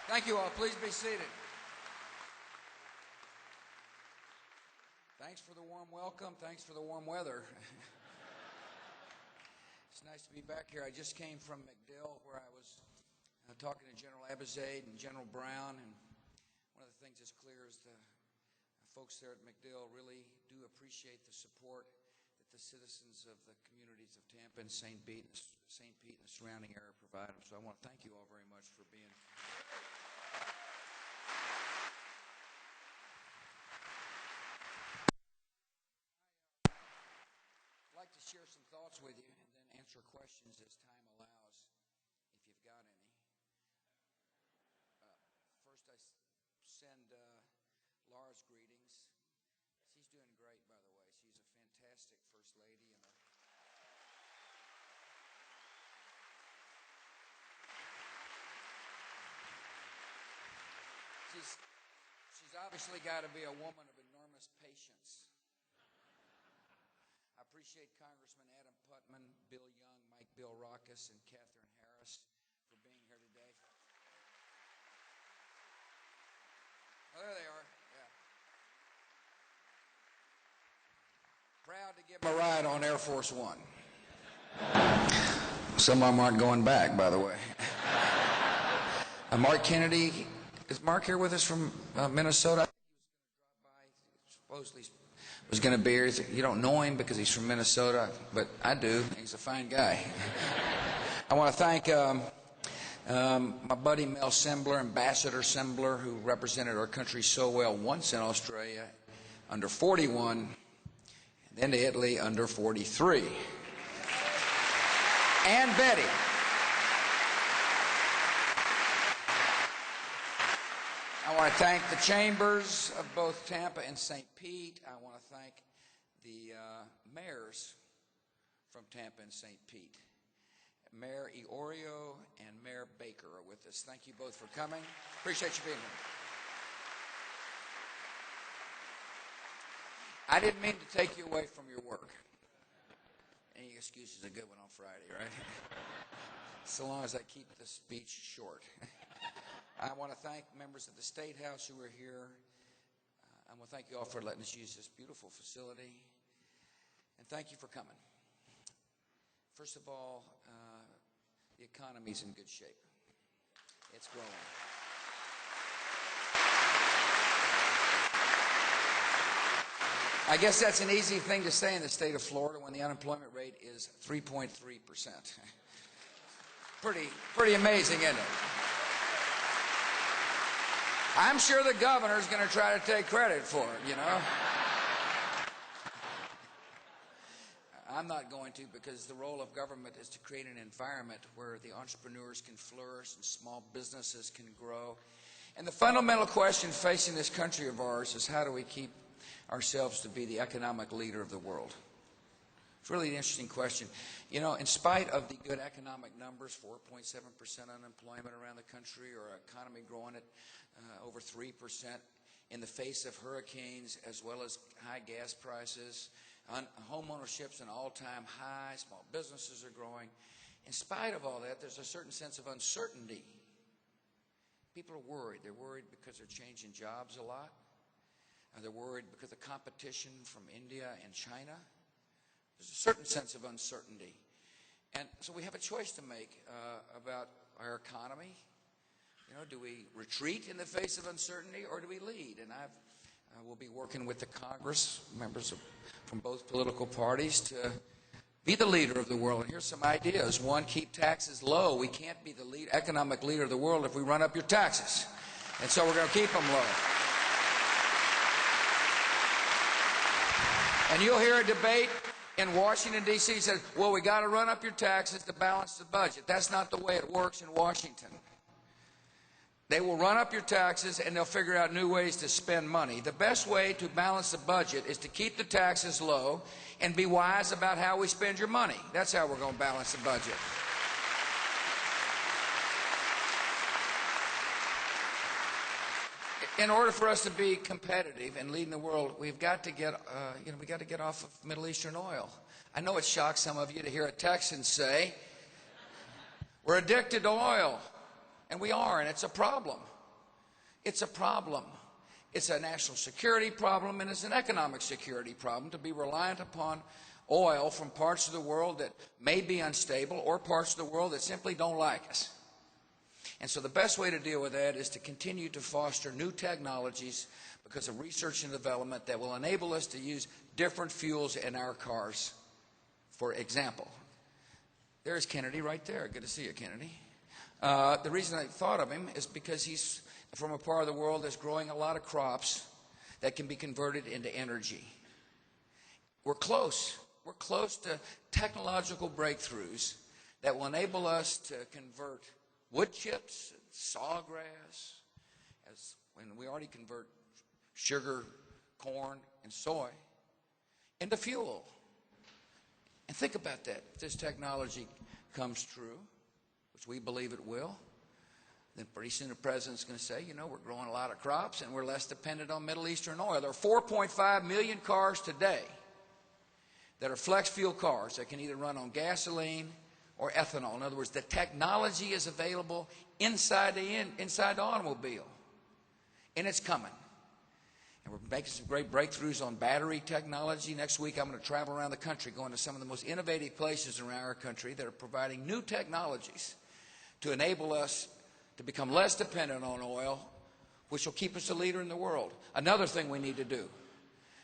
Thank you all. Please be seated. Thanks for the warm welcome. Thanks for the warm weather. It's nice to be back here. I just came from MacDill, where I was talking to General Abizaid and General Brown, and one of the things that's clear is the folks there at MacDill really do appreciate the support that the citizens of the communities of Tampa and St. Pete and the surrounding area provide them. So I want to thank you all very much for being I'd like to share some thoughts with you and then answer questions as time allows, if you've got any. First, I send Laura's greetings. She's doing great, by the way. She's a fantastic First Lady. She's obviously got to be a woman of enormous patience. I appreciate Congressman Adam Putman, Bill Young, Mike Bill Rockus, and Catherine Harris for being here today. Oh, there they are. Yeah. Proud to give them a ride on Air Force One. Some of them aren't going back, by the way. Mark Kennedy, is Mark here with us from Minnesota? Supposedly was going to be here. You don't know him because he's from Minnesota, but I do. He's a fine guy. I want to thank my buddy Mel Sembler, Ambassador Sembler, who represented our country so well once in Australia under 41, and then to Italy under 43. And Betty. I want to thank the chambers of both Tampa and St. Pete. I want to thank the mayors from Tampa and St. Pete. Mayor Iorio and Mayor Baker are with us. Thank you both for coming. Appreciate you being here. I didn't mean to take you away from your work. Any excuse is a good one on Friday, right? So long as I keep the speech short. I want to thank members of the State House who are here. I want to thank you all for letting us use this beautiful facility. And thank you for coming. First of all, the economy's in good shape. It's growing. I guess that's an easy thing to say in the state of Florida when the unemployment rate is 3.3%. Pretty amazing, isn't it? I'm sure the governor's going to try to take credit for it, you know. I'm not going to, because the role of government is to create an environment where the entrepreneurs can flourish and small businesses can grow. And the fundamental question facing this country of ours is, how do we keep ourselves to be the economic leader of the world? It's really an interesting question. You know, in spite of the good economic numbers, 4.7% unemployment around the country, or an economy growing at over 3%, in the face of hurricanes as well as high gas prices, home ownership's an all-time high, small businesses are growing. In spite of all that, there's a certain sense of uncertainty. People are worried. They're worried because they're changing jobs a lot. They're worried because of competition from India and China. There's a certain sense of uncertainty. And so we have a choice to make about our economy. You know, do we retreat in the face of uncertainty, or do we lead? And I will be working with the Congress, members from both political parties, to be the leader of the world. And here's some ideas. One, keep taxes low. We can't be the economic leader of the world if we run up your taxes. And so we're going to keep them low. And you'll hear a debate in Washington, D.C. that says, well, we got to run up your taxes to balance the budget. That's not the way it works in Washington. They will run up your taxes, and they'll figure out new ways to spend money. The best way to balance the budget is to keep the taxes low and be wise about how we spend your money. That's how we're going to balance the budget. In order for us to be competitive and leading the world, we've got to get, we got to get off of Middle Eastern oil. I know it shocks some of you to hear a Texan say, we're addicted to oil. And we are, and it's a problem. It's a problem. It's a national security problem, and it's an economic security problem to be reliant upon oil from parts of the world that may be unstable or parts of the world that simply don't like us. And so the best way to deal with that is to continue to foster new technologies because of research and development that will enable us to use different fuels in our cars. For example, there's Kennedy right there. Good to see you, Kennedy. The reason I thought of him is because he's from a part of the world that's growing a lot of crops that can be converted into energy. We're close. We're close to technological breakthroughs that will enable us to convert wood chips, and sawgrass, when we already convert sugar, corn, and soy into fuel. And think about that. If this technology comes true, which we believe it will, then pretty soon the president's going to say, you know, we're growing a lot of crops and we're less dependent on Middle Eastern oil. There are 4.5 million cars today that are flex fuel cars that can either run on gasoline or ethanol. In other words, the technology is available inside the automobile, and it's coming. And we're making some great breakthroughs on battery technology. Next week, I'm going to travel around the country, going to some of the most innovative places around our country that are providing new technologies to enable us to become less dependent on oil, which will keep us a leader in the world. Another thing we need to do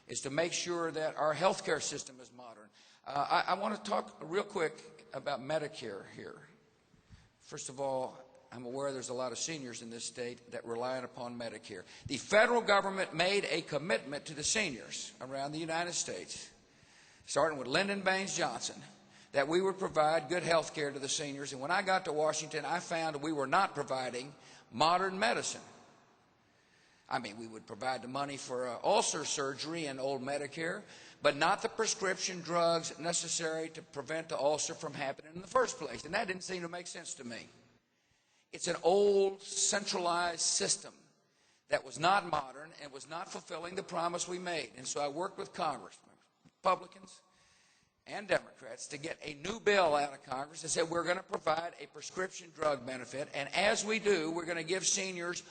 is to make sure that our healthcare system is modern. I want to talk real quick about Medicare here. First of all, I'm aware there's a lot of seniors in this state that rely upon Medicare. The federal government made a commitment to the seniors around the United States, starting with Lyndon Baines Johnson, that we would provide good health care to the seniors. And when I got to Washington, I found we were not providing modern medicine. I mean, we would provide the money for ulcer surgery and old Medicare, but not the prescription drugs necessary to prevent the ulcer from happening in the first place. And that didn't seem to make sense to me. It's an old, centralized system that was not modern and was not fulfilling the promise we made. And so I worked with Congress, Republicans and Democrats, to get a new bill out of Congress that said we're going to provide a prescription drug benefit. And as we do, we're going to give seniors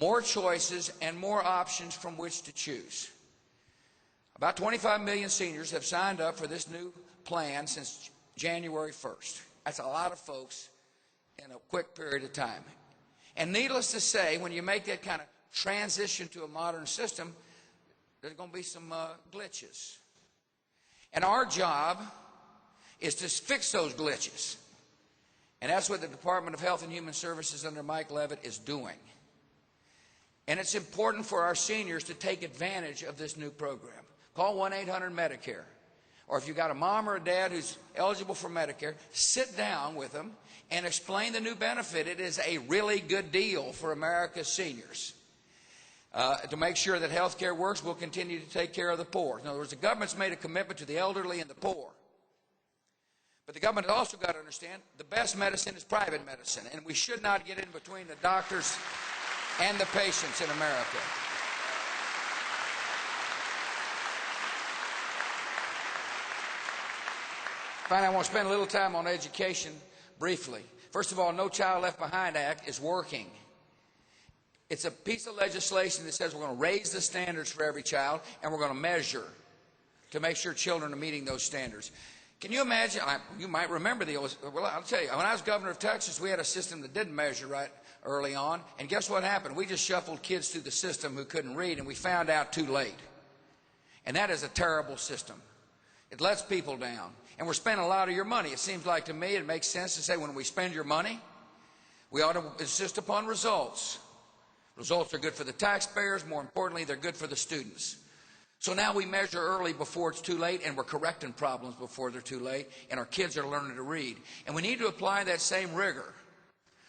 more choices and more options from which to choose. About 25 million seniors have signed up for this new plan since January 1st. That's a lot of folks in a quick period of time. And needless to say, when you make that kind of transition to a modern system, there's going to be some glitches. And our job is to fix those glitches. And that's what the Department of Health and Human Services under Mike Leavitt is doing. And it's important for our seniors to take advantage of this new program. Call 1-800-MEDICARE. Or if you've got a mom or a dad who's eligible for Medicare, sit down with them and explain the new benefit. It is a really good deal for America's seniors. To make sure that health care works, we'll continue to take care of the poor. In other words, the government's made a commitment to the elderly and the poor. But the government has also got to understand the best medicine is private medicine, and we should not get in between the doctors and the patients in America. Finally, I want to spend a little time on education briefly. First of all, No Child Left Behind Act is working. It's a piece of legislation that says we're going to raise the standards for every child, and we're going to measure to make sure children are meeting those standards. Can you imagine? You might remember well, I'll tell you, when I was governor of Texas, we had a system that didn't measure right early on, and guess what happened? We just shuffled kids through the system who couldn't read, and we found out too late. And that is a terrible system. It lets people down. And we're spending a lot of your money. It seems like to me it makes sense to say when we spend your money, we ought to insist upon results. Results are good for the taxpayers. More importantly, they're good for the students. So now we measure early before it's too late, and we're correcting problems before they're too late, and our kids are learning to read. And we need to apply that same rigor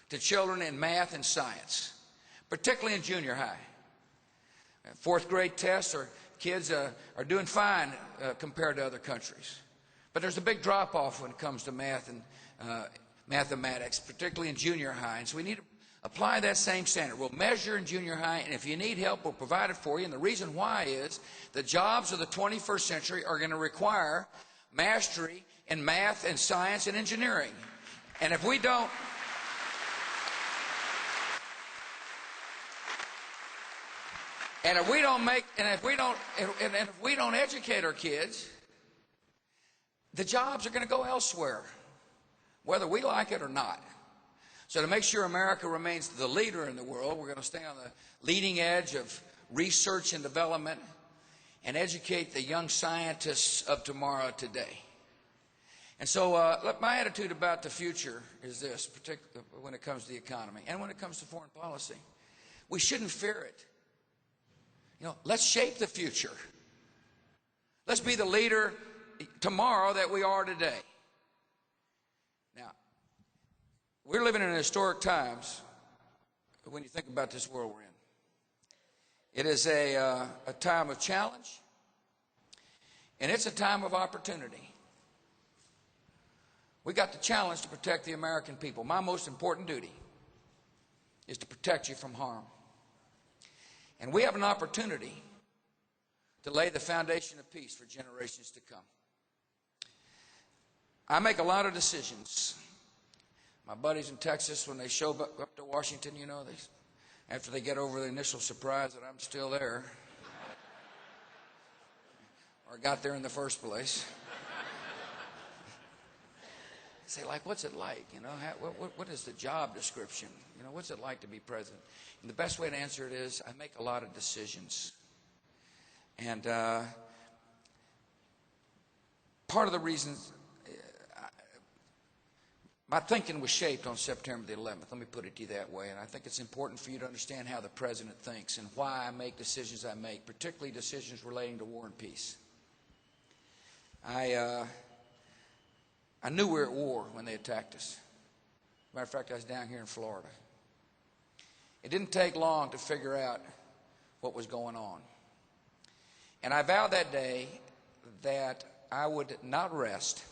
to children in math and science, particularly in junior high. Fourth grade tests, kids are doing fine compared to other countries. But there's a big drop-off when it comes to math and mathematics, particularly in junior high. And so we need to apply that same standard. We'll measure in junior high, and if you need help, we'll provide it for you. And the reason why is the jobs of the 21st century are going to require mastery in math and science and engineering. And if we don't... And if we don't educate our kids, the jobs are going to go elsewhere, whether we like it or not. So to make sure America remains the leader in the world, we're going to stay on the leading edge of research and development and educate the young scientists of tomorrow today. And so my attitude about the future is this, particularly when it comes to the economy and when it comes to foreign policy. We shouldn't fear it. Let's shape the future. Let's be the leader tomorrow that we are today. Now, we're living in historic times when you think about this world we're in. It is a time of challenge, and it's a time of opportunity. We got the challenge to protect the American people. My most important duty is to protect you from harm. And we have an opportunity to lay the foundation of peace for generations to come. I make a lot of decisions. My buddies in Texas, when they show up to Washington, after they get over the initial surprise that I'm still there, or got there in the first place, say, what's it like? What is the job description? What's it like to be president? And the best way to answer it is I make a lot of decisions. And part of the reasons my thinking was shaped on September the 11th. Let me put it to you that way. And I think it's important for you to understand how the president thinks and why I make decisions I make, particularly decisions relating to war and peace. I knew we were at war when they attacked us. As a matter of fact, I was down here in Florida. It didn't take long to figure out what was going on. And I vowed that day that I would not rest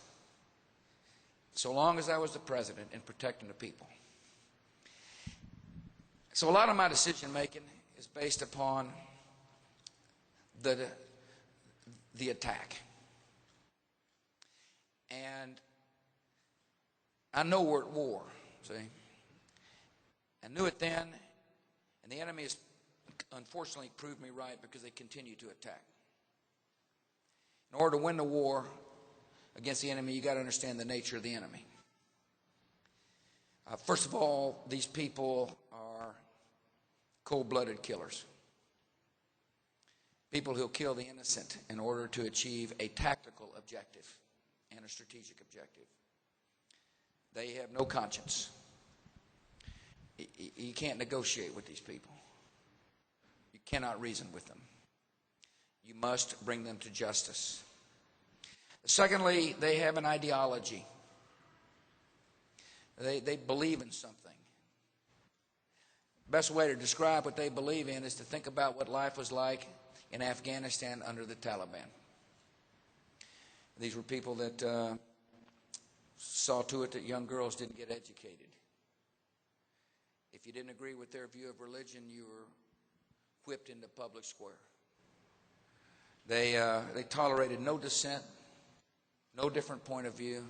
so long as I was the president in protecting the people. So a lot of my decision making is based upon the attack. And I know we're at war, see? I knew it then, and the enemy has unfortunately proved me right because they continue to attack. In order to win the war against the enemy, you got to understand the nature of the enemy. First of all, these people are cold-blooded killers. People who'll kill the innocent in order to achieve a tactical objective and a strategic objective. They have no conscience. You can't negotiate with these people. You cannot reason with them. You must bring them to justice. Secondly, they have an ideology. They believe in something. Best way to describe what they believe in is to think about what life was like in Afghanistan under the Taliban. These were people that saw to it that young girls didn't get educated. If you didn't agree with their view of religion, you were whipped into public square. They tolerated no dissent, no different point of view.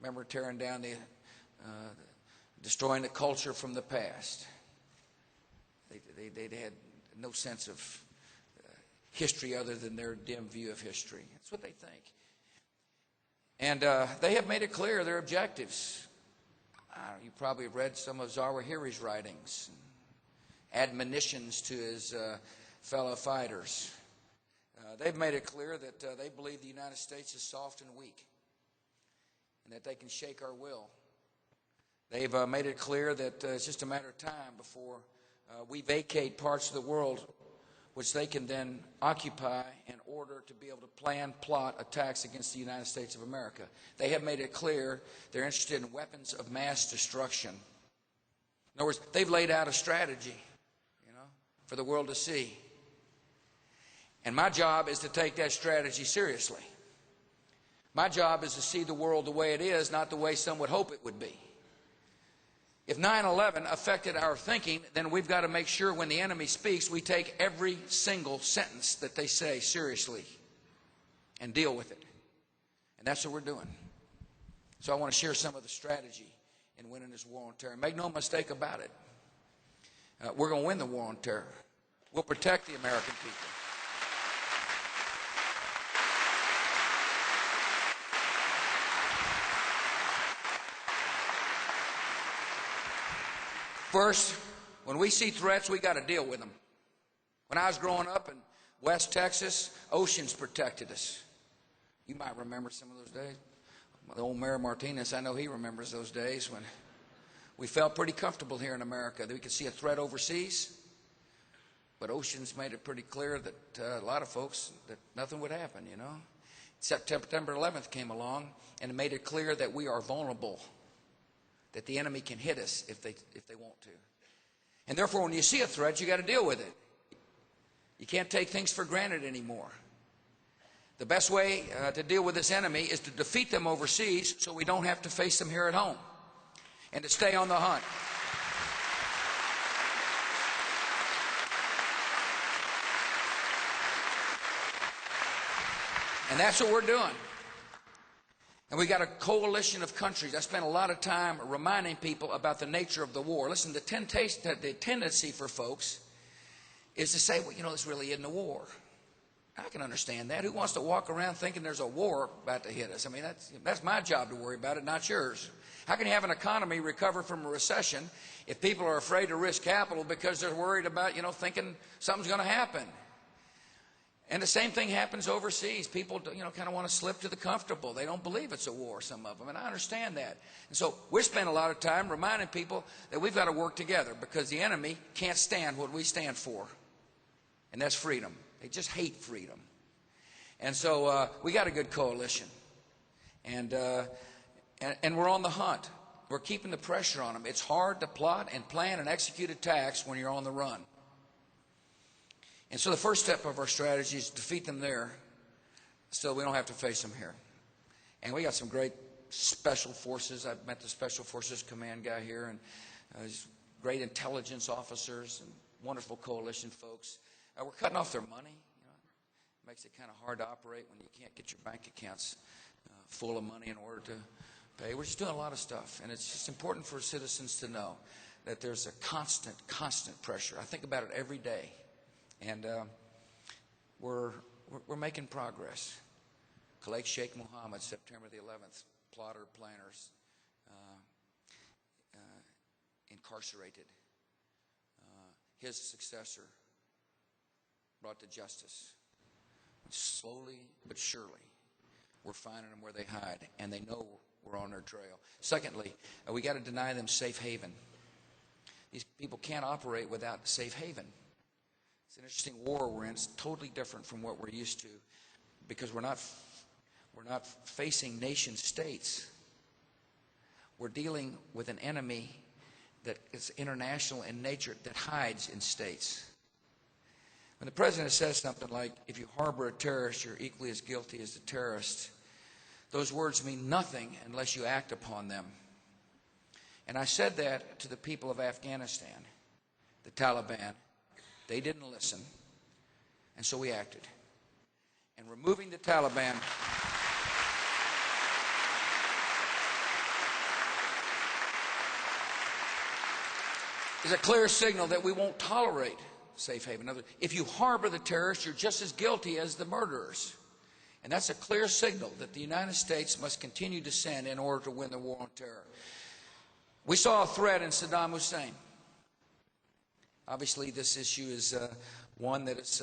Remember tearing down destroying the culture from the past. They had no sense of history other than their dim view of history. That's what they think. And they have made it clear their objectives. You probably have read some of Zawahiri's writings, admonitions to his fellow fighters. They've made it clear that they believe the United States is soft and weak and that they can shake our will. They've made it clear that it's just a matter of time before we vacate parts of the world which they can then occupy in order to be able to plan, plot attacks against the United States of America. They have made it clear they're interested in weapons of mass destruction. In other words, they've laid out a strategy, for the world to see. And my job is to take that strategy seriously. My job is to see the world the way it is, not the way some would hope it would be. If 9/11 affected our thinking, then we've got to make sure when the enemy speaks, we take every single sentence that they say seriously and deal with it. And that's what we're doing. So I want to share some of the strategy in winning this war on terror. Make no mistake about it. We're going to win the war on terror. will protect the American people. First, when we see threats, we got to deal with them. When I was growing up in West Texas, oceans protected us. You might remember some of those days. The old Mayor Martinez, I know he remembers those days when we felt pretty comfortable here in America, that we could see a threat overseas, but oceans made it pretty clear that a lot of folks, that nothing would happen, you know. September 11th came along and it made it clear that we are vulnerable, that the enemy can hit us if they want to. And therefore, when you see a threat, you got to deal with it. You can't take things for granted anymore. The best way to deal with this enemy is to defeat them overseas so we don't have to face them here at home, and to stay on the hunt. And that's what we're doing. And we got a coalition of countries. I spent a lot of time reminding people about the nature of the war. Listen, the tendency for folks is to say, well, you know, this really isn't a war. I can understand that. Who wants to walk around thinking there's a war about to hit us? I mean, that's my job to worry about it, not yours. How can you have an economy recover from a recession if people are afraid to risk capital because they're worried about, you know, thinking something's going to happen? And the same thing happens overseas. People, you know, kind of want to slip to the comfortable. They don't believe it's a war, some of them, and I understand that. And so we spend a lot of time reminding people that we've got to work together because the enemy can't stand what we stand for, and that's freedom. They just hate freedom. And so we got a good coalition, and we're on the hunt. We're keeping the pressure on them. It's hard to plot and plan and execute attacks when you're on the run. And so the first step of our strategy is to defeat them there so we don't have to face them here. And we got some great special forces. I've met the Special Forces Command guy here, and great intelligence officers and wonderful coalition folks. We're cutting off their money. You know, it makes it kind of hard to operate when you can't get your bank accounts full of money in order to pay. We're just doing a lot of stuff, and it's just important for citizens to know that there's a constant pressure. I think about it every day. And we're making progress. Khalid Sheikh Mohammed, September the 11th, plotter, planners, incarcerated. His successor brought to justice. Slowly but surely, we're finding them where they hide, and they know we're on their trail. Secondly, we got to deny them safe haven. These people can't operate without safe haven. It's an interesting war we're in. It's totally different from what we're used to because we're not facing nation states. We're dealing with an enemy that is international in nature, that hides in states. When the president says something like, if you harbor a terrorist, you're equally as guilty as the terrorist, those words mean nothing unless you act upon them. And I said that to the people of Afghanistan, the Taliban. They didn't listen, and so we acted. And removing the Taliban is a clear signal that we won't tolerate safe haven. In other words, if you harbor the terrorists, you're just as guilty as the murderers. And that's a clear signal that the United States must continue to send in order to win the war on terror. We saw a threat in Saddam Hussein. Obviously, this issue is one that has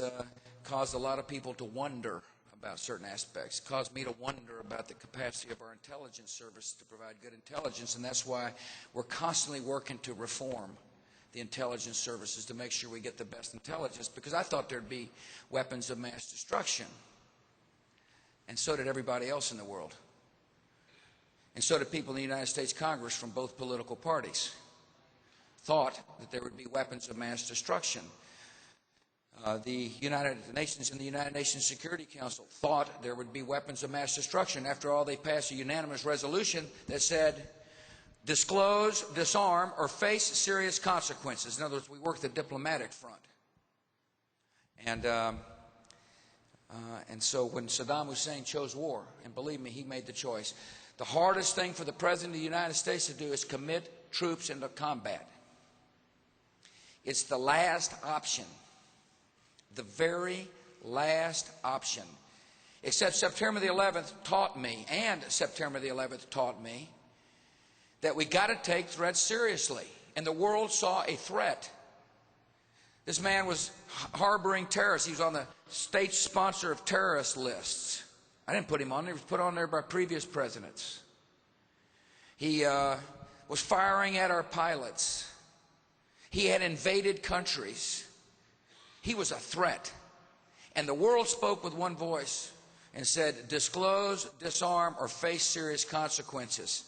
caused a lot of people to wonder about certain aspects. It caused me to wonder about the capacity of our intelligence service to provide good intelligence, and that's why we're constantly working to reform the intelligence services to make sure we get the best intelligence, because I thought there'd be weapons of mass destruction, and so did everybody else in the world. And so did people in the United States Congress from both political parties. Thought that there would be weapons of mass destruction. The United Nations and the United Nations Security Council thought there would be weapons of mass destruction. After all, they passed a unanimous resolution that said, disclose, disarm, or face serious consequences. In other words, we work the diplomatic front. And so when Saddam Hussein chose war, and believe me, he made the choice, the hardest thing for the President of the United States to do is commit troops into combat. It's the last option. the very last option. Except September the 11th taught me, and September the 11th taught me, that we got to take threats seriously. And the world saw a threat. This man was harboring terrorists. He was on the state sponsor of terrorist lists. I didn't put him on there. He was put on there by previous presidents. He was firing at our pilots. He had invaded countries. He was a threat. And the world spoke with one voice and said, disclose, disarm, or face serious consequences.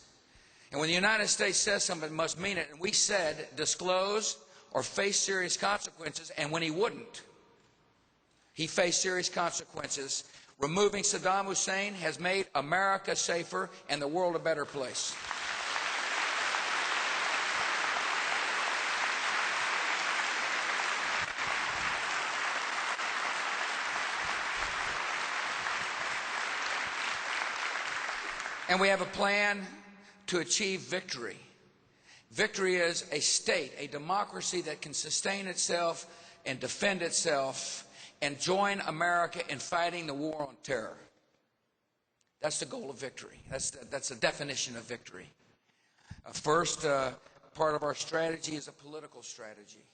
And when the United States says something, it must mean it. And we said, disclose or face serious consequences. And when he wouldn't, he faced serious consequences. Removing Saddam Hussein has made America safer and the world a better place. And we have a plan to achieve victory. Victory is a state, a democracy that can sustain itself and defend itself and join America in fighting the war on terror. That's the goal of victory. That's the definition of victory. First, part of our strategy is a political strategy.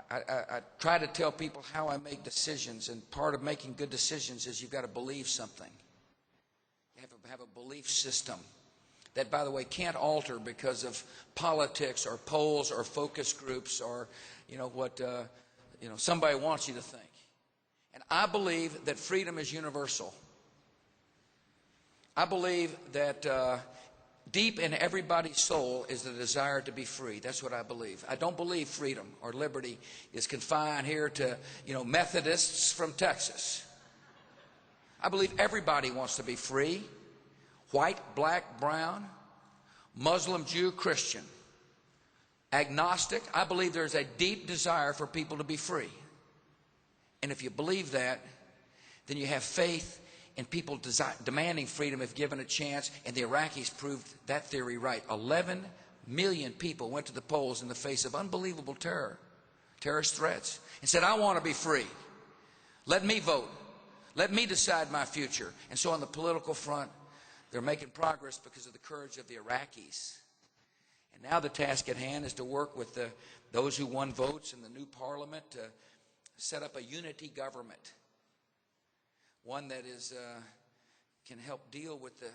I try to tell people how I make decisions, and part of making good decisions is you've got to believe something. You have a belief system that, by the way, can't alter because of politics or polls or focus groups or, what somebody wants you to think. And I believe that freedom is universal. I believe that deep in everybody's soul is the desire to be free. That's what I believe. I don't believe freedom or liberty is confined here to, Methodists from Texas. I believe everybody wants to be free. White, black, brown, Muslim, Jew, Christian, agnostic. I believe there's a deep desire for people to be free. And if you believe that, then you have faith in people demanding freedom if given a chance. And the Iraqis proved that theory right. 11 million people went to the polls in the face of unbelievable terrorist threats, and said, I want to be free. Let me vote. Let me decide my future. And so on the political front, they're making progress because of the courage of the Iraqis. And now the task at hand is to work with those who won votes in the new parliament to set up a unity government. One that can help deal with the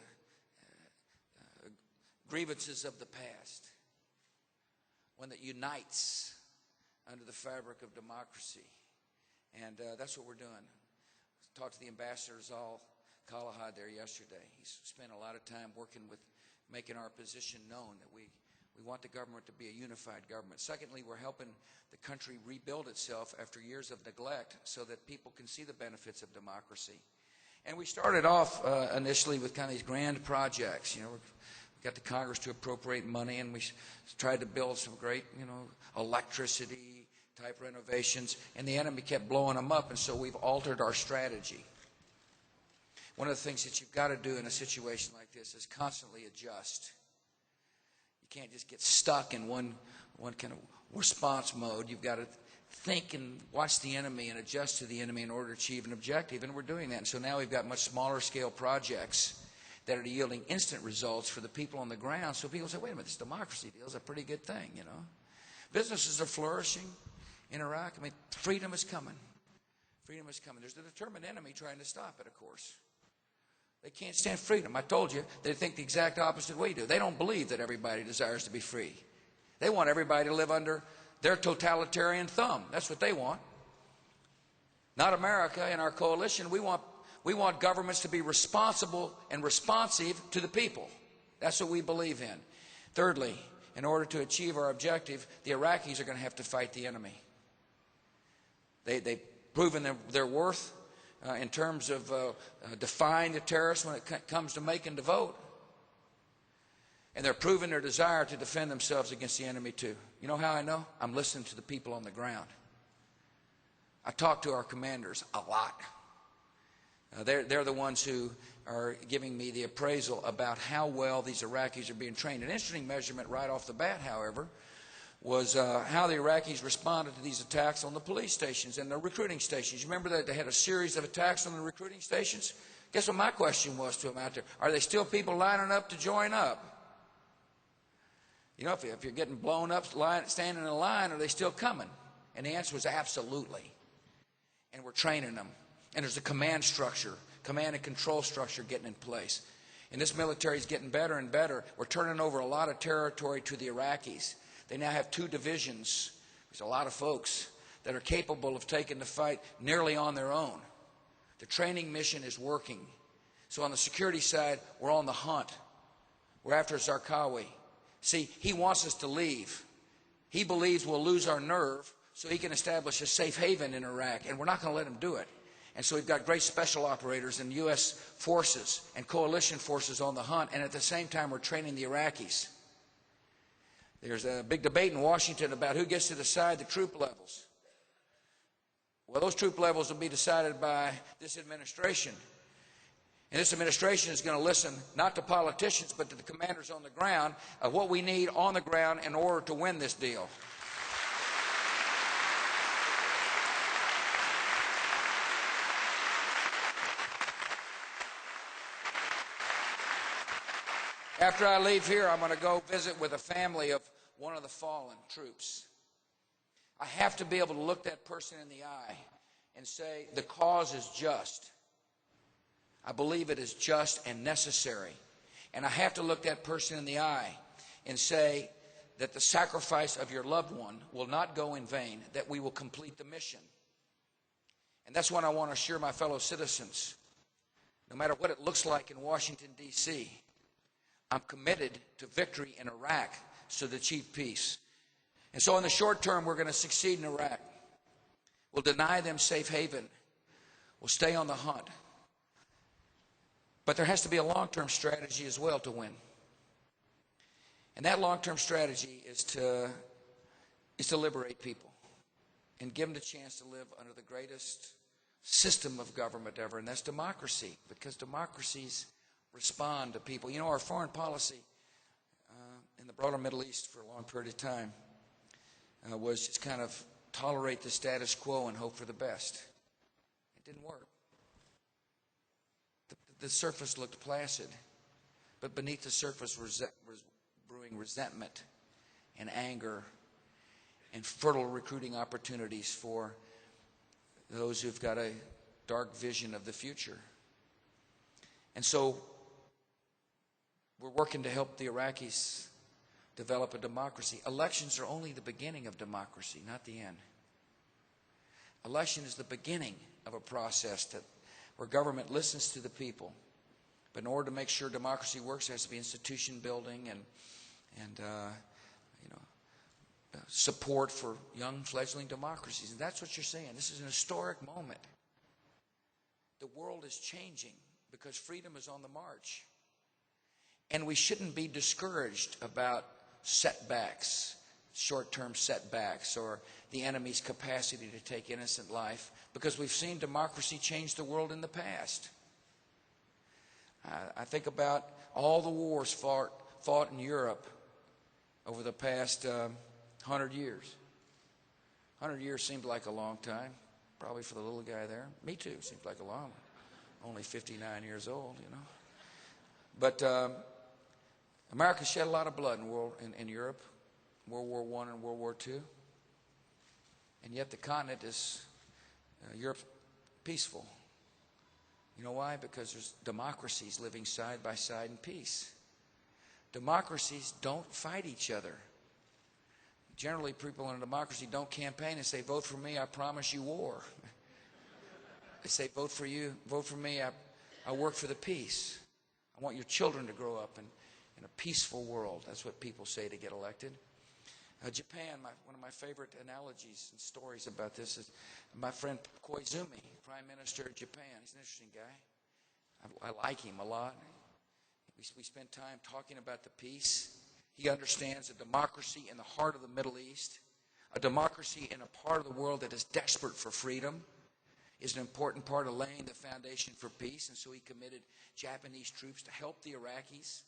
grievances of the past. One that unites under the fabric of democracy. And that's what we're doing. Talked to the ambassador Zal Khalahad there yesterday. He's spent a lot of time working with making our position known that we want the government to be a unified government. Secondly, we're helping the country rebuild itself after years of neglect so that people can see the benefits of democracy. And we started off initially with kind of these grand projects. We got the Congress to appropriate money, and we tried to build some great, electricity type renovations, and the enemy kept blowing them up, and so we've altered our strategy. One of the things that you've got to do in a situation like this is constantly adjust. You can't just get stuck in one kind of response mode. You've got to think and watch the enemy and adjust to the enemy in order to achieve an objective, and we're doing that. And so now we've got much smaller scale projects that are yielding instant results for the people on the ground. So people say, wait a minute, this democracy deal is a pretty good thing, Businesses are flourishing in Iraq. Freedom is coming. Freedom is coming. There's a determined enemy trying to stop it, of course. They can't stand freedom. I told you, they think the exact opposite we do. They don't believe that everybody desires to be free. They want everybody to live under their totalitarian thumb. That's what they want. Not America. In our coalition, we want governments to be responsible and responsive to the people. That's what we believe in. Thirdly, in order to achieve our objective, the Iraqis are going to have to fight the enemy. They've proven their worth in terms of defying the terrorists when it comes to making the vote. And they're proving their desire to defend themselves against the enemy too. You know how I know? I'm listening to the people on the ground. I talk to our commanders a lot. They're the ones who are giving me the appraisal about how well these Iraqis are being trained. An interesting measurement right off the bat, however, was how the Iraqis responded to these attacks on the police stations and the recruiting stations. You remember that they had a series of attacks on the recruiting stations? Guess what my question was to them out there? Are they still people lining up to join up? You know, if you're getting blown up standing in a line, are they still coming? And the answer was absolutely. And we're training them. And there's a command structure, command and control structure getting in place. And this military is getting better and better. We're turning over a lot of territory to the Iraqis. They now have 2 divisions. There's a lot of folks that are capable of taking the fight nearly on their own. The training mission is working. So on the security side, we're on the hunt. We're after Zarqawi. See, he wants us to leave. He believes we'll lose our nerve so he can establish a safe haven in Iraq, and we're not going to let him do it. And so we've got great special operators and U.S. forces and coalition forces on the hunt, and at the same time we're training the Iraqis. There's a big debate in Washington about who gets to decide the troop levels. Well, those troop levels will be decided by this administration. And this administration is going to listen not to politicians but to the commanders on the ground of what we need on the ground in order to win this deal. After I leave here, I'm going to go visit with a family of one of the fallen troops. I have to be able to look that person in the eye and say, the cause is just. I believe it is just and necessary. And I have to look that person in the eye and say that the sacrifice of your loved one will not go in vain, that we will complete the mission. And that's what I want to assure my fellow citizens. No matter what it looks like in Washington, D.C., I'm committed to victory in Iraq to achieve peace. And so in the short term, we're going to succeed in Iraq. We'll deny them safe haven. We'll stay on the hunt. But there has to be a long-term strategy as well to win. And that long-term strategy is to liberate people and give them the chance to live under the greatest system of government ever, and that's democracy, because democracies respond to people. You know, our foreign policy in the broader Middle East for a long period of time was just kind of tolerate the status quo and hope for the best. It didn't work. The surface looked placid, but beneath the surface was brewing resentment and anger and fertile recruiting opportunities for those who've got a dark vision of the future. And so we're working to help the Iraqis develop a democracy. Elections are only the beginning of democracy, not the end. Election is the beginning of a process where government listens to the people. But in order to make sure democracy works, there has to be institution building and support for young fledgling democracies. And that's what you're saying. This is an historic moment. The world is changing because freedom is on the march. And we shouldn't be discouraged about setbacks, short-term setbacks, or the enemy's capacity to take innocent life, because we've seen democracy change the world in the past. I think about all the wars fought in Europe over the past 100 years. 100 years seemed like a long time, probably for the little guy there. Me too, seemed like a long one. Only 59 years old, you know. But America shed a lot of blood in Europe, World War I and World War II. And yet the continent is, Europe, peaceful. You know why? Because there's democracies living side by side in peace. Democracies don't fight each other. Generally, people in a democracy don't campaign and say, vote for me, I promise you war. They say, vote for you, vote for me, I work for the peace. I want your children to grow up in a peaceful world. That's what people say to get elected. Japan, one of my favorite analogies and stories about this is my friend Koizumi, Prime Minister of Japan. He's an interesting guy. I like him a lot. We spend time talking about the peace. He understands a democracy in the heart of the Middle East, a democracy in a part of the world that is desperate for freedom, is an important part of laying the foundation for peace. And so he committed Japanese troops to help the Iraqis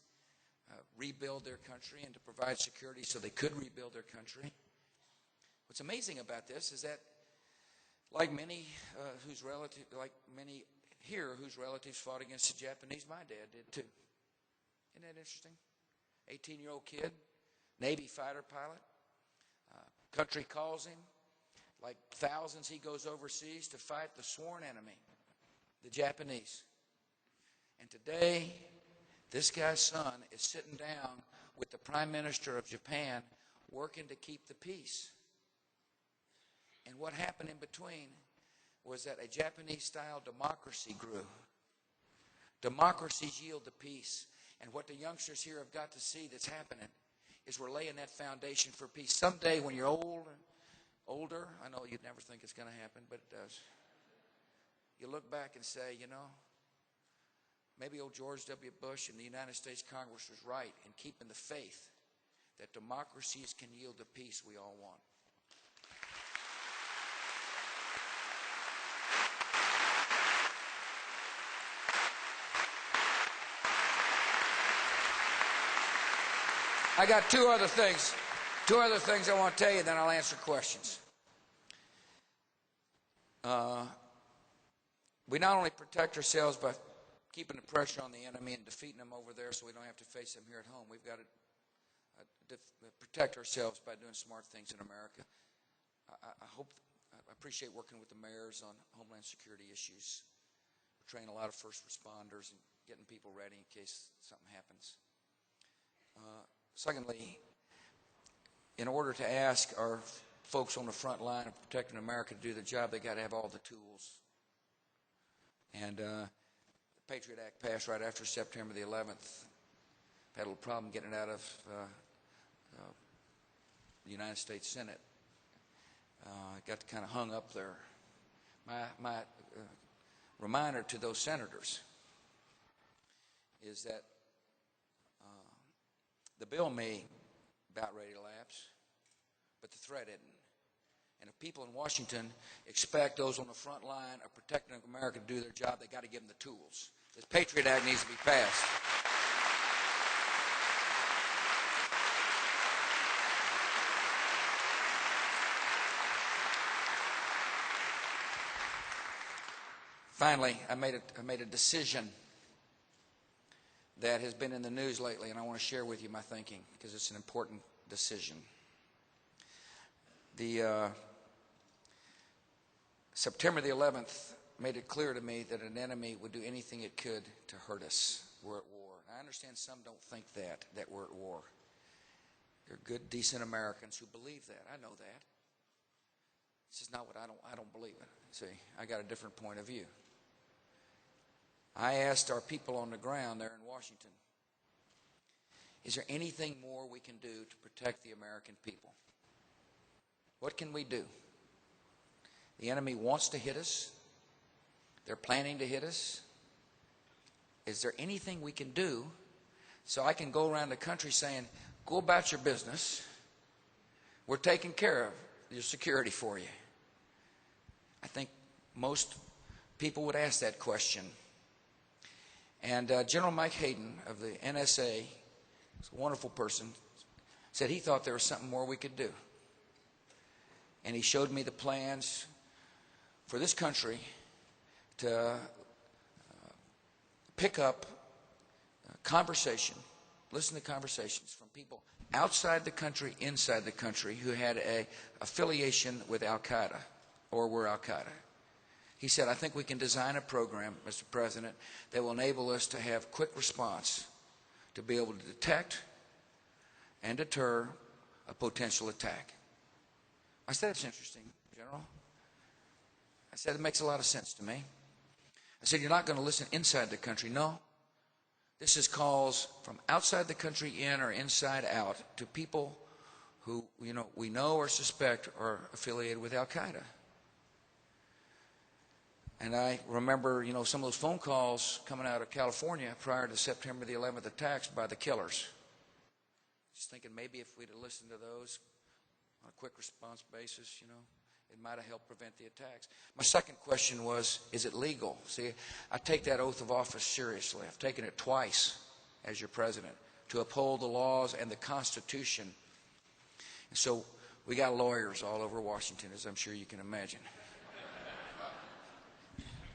rebuild their country and to provide security so they could rebuild their country. What's amazing about this is that, like many here whose relatives fought against the Japanese, my dad did too. Isn't that interesting? 18-year-old kid, Navy fighter pilot. Country calls him. Like thousands, he goes overseas to fight the sworn enemy, the Japanese. And today, this guy's son is sitting down with the Prime Minister of Japan working to keep the peace. And what happened in between was that a Japanese-style democracy grew. Democracies yield to peace. And what the youngsters here have got to see that's happening is we're laying that foundation for peace. Someday when you're older, I know you'd never think it's going to happen, but it does. You look back and say, you know, maybe old George W. Bush and the United States Congress was right in keeping the faith that democracies can yield the peace we all want. I got two other things I want to tell you, then I'll answer questions. We not only protect ourselves by keeping the pressure on the enemy and defeating them over there so we don't have to face them here at home. We've got to protect ourselves by doing smart things in America. I appreciate working with the mayors on homeland security issues. We're training a lot of first responders and getting people ready in case something happens. Secondly, in order to ask our folks on the front line of protecting America to do the job, they got to have all the tools. And the Patriot Act passed right after September the 11th. Had a little problem getting it out of the United States Senate. Got kind of hung up there. My reminder to those senators is that the bill may about ready to lapse, but the threat isn't. And if people in Washington expect those on the front line of protecting America to do their job, they got to give them the tools. This Patriot Act needs to be passed. Finally, I made a decision that has been in the news lately, and I want to share with you my thinking because it's an important decision. The September the 11th made it clear to me that an enemy would do anything it could to hurt us. We're at war. I understand some don't think that we're at war. There are good, decent Americans who believe that. I know that. This is not what I don't believe it. See, I got a different point of view. I asked our people on the ground there in Washington, is there anything more we can do to protect the American people? What can we do? The enemy wants to hit us. They're planning to hit us. Is there anything we can do so I can go around the country saying, go about your business. We're taking care of your security for you. I think most people would ask that question. And General Mike Hayden of the NSA, he's a wonderful person, said he thought there was something more we could do. And he showed me the plans for this country to pick up conversation, listen to conversations from people outside the country, inside the country, who had an affiliation with Al-Qaeda or were Al-Qaeda. He said, I think we can design a program, Mr. President, that will enable us to have quick response to be able to detect and deter a potential attack. I said, it's interesting, General. I said, it makes a lot of sense to me. I said, you're not going to listen inside the country. No. This is calls from outside the country in or inside out to people who, we know or suspect are affiliated with Al-Qaeda. And I remember, some of those phone calls coming out of California prior to September the 11th attacks by the killers. Just thinking maybe if we'd have listened to those on a quick response basis, it might have helped prevent the attacks. My second question was, is it legal? See, I take that oath of office seriously. I've taken it twice as your president. to uphold the laws and the Constitution. And so we got lawyers all over Washington, as I'm sure you can imagine.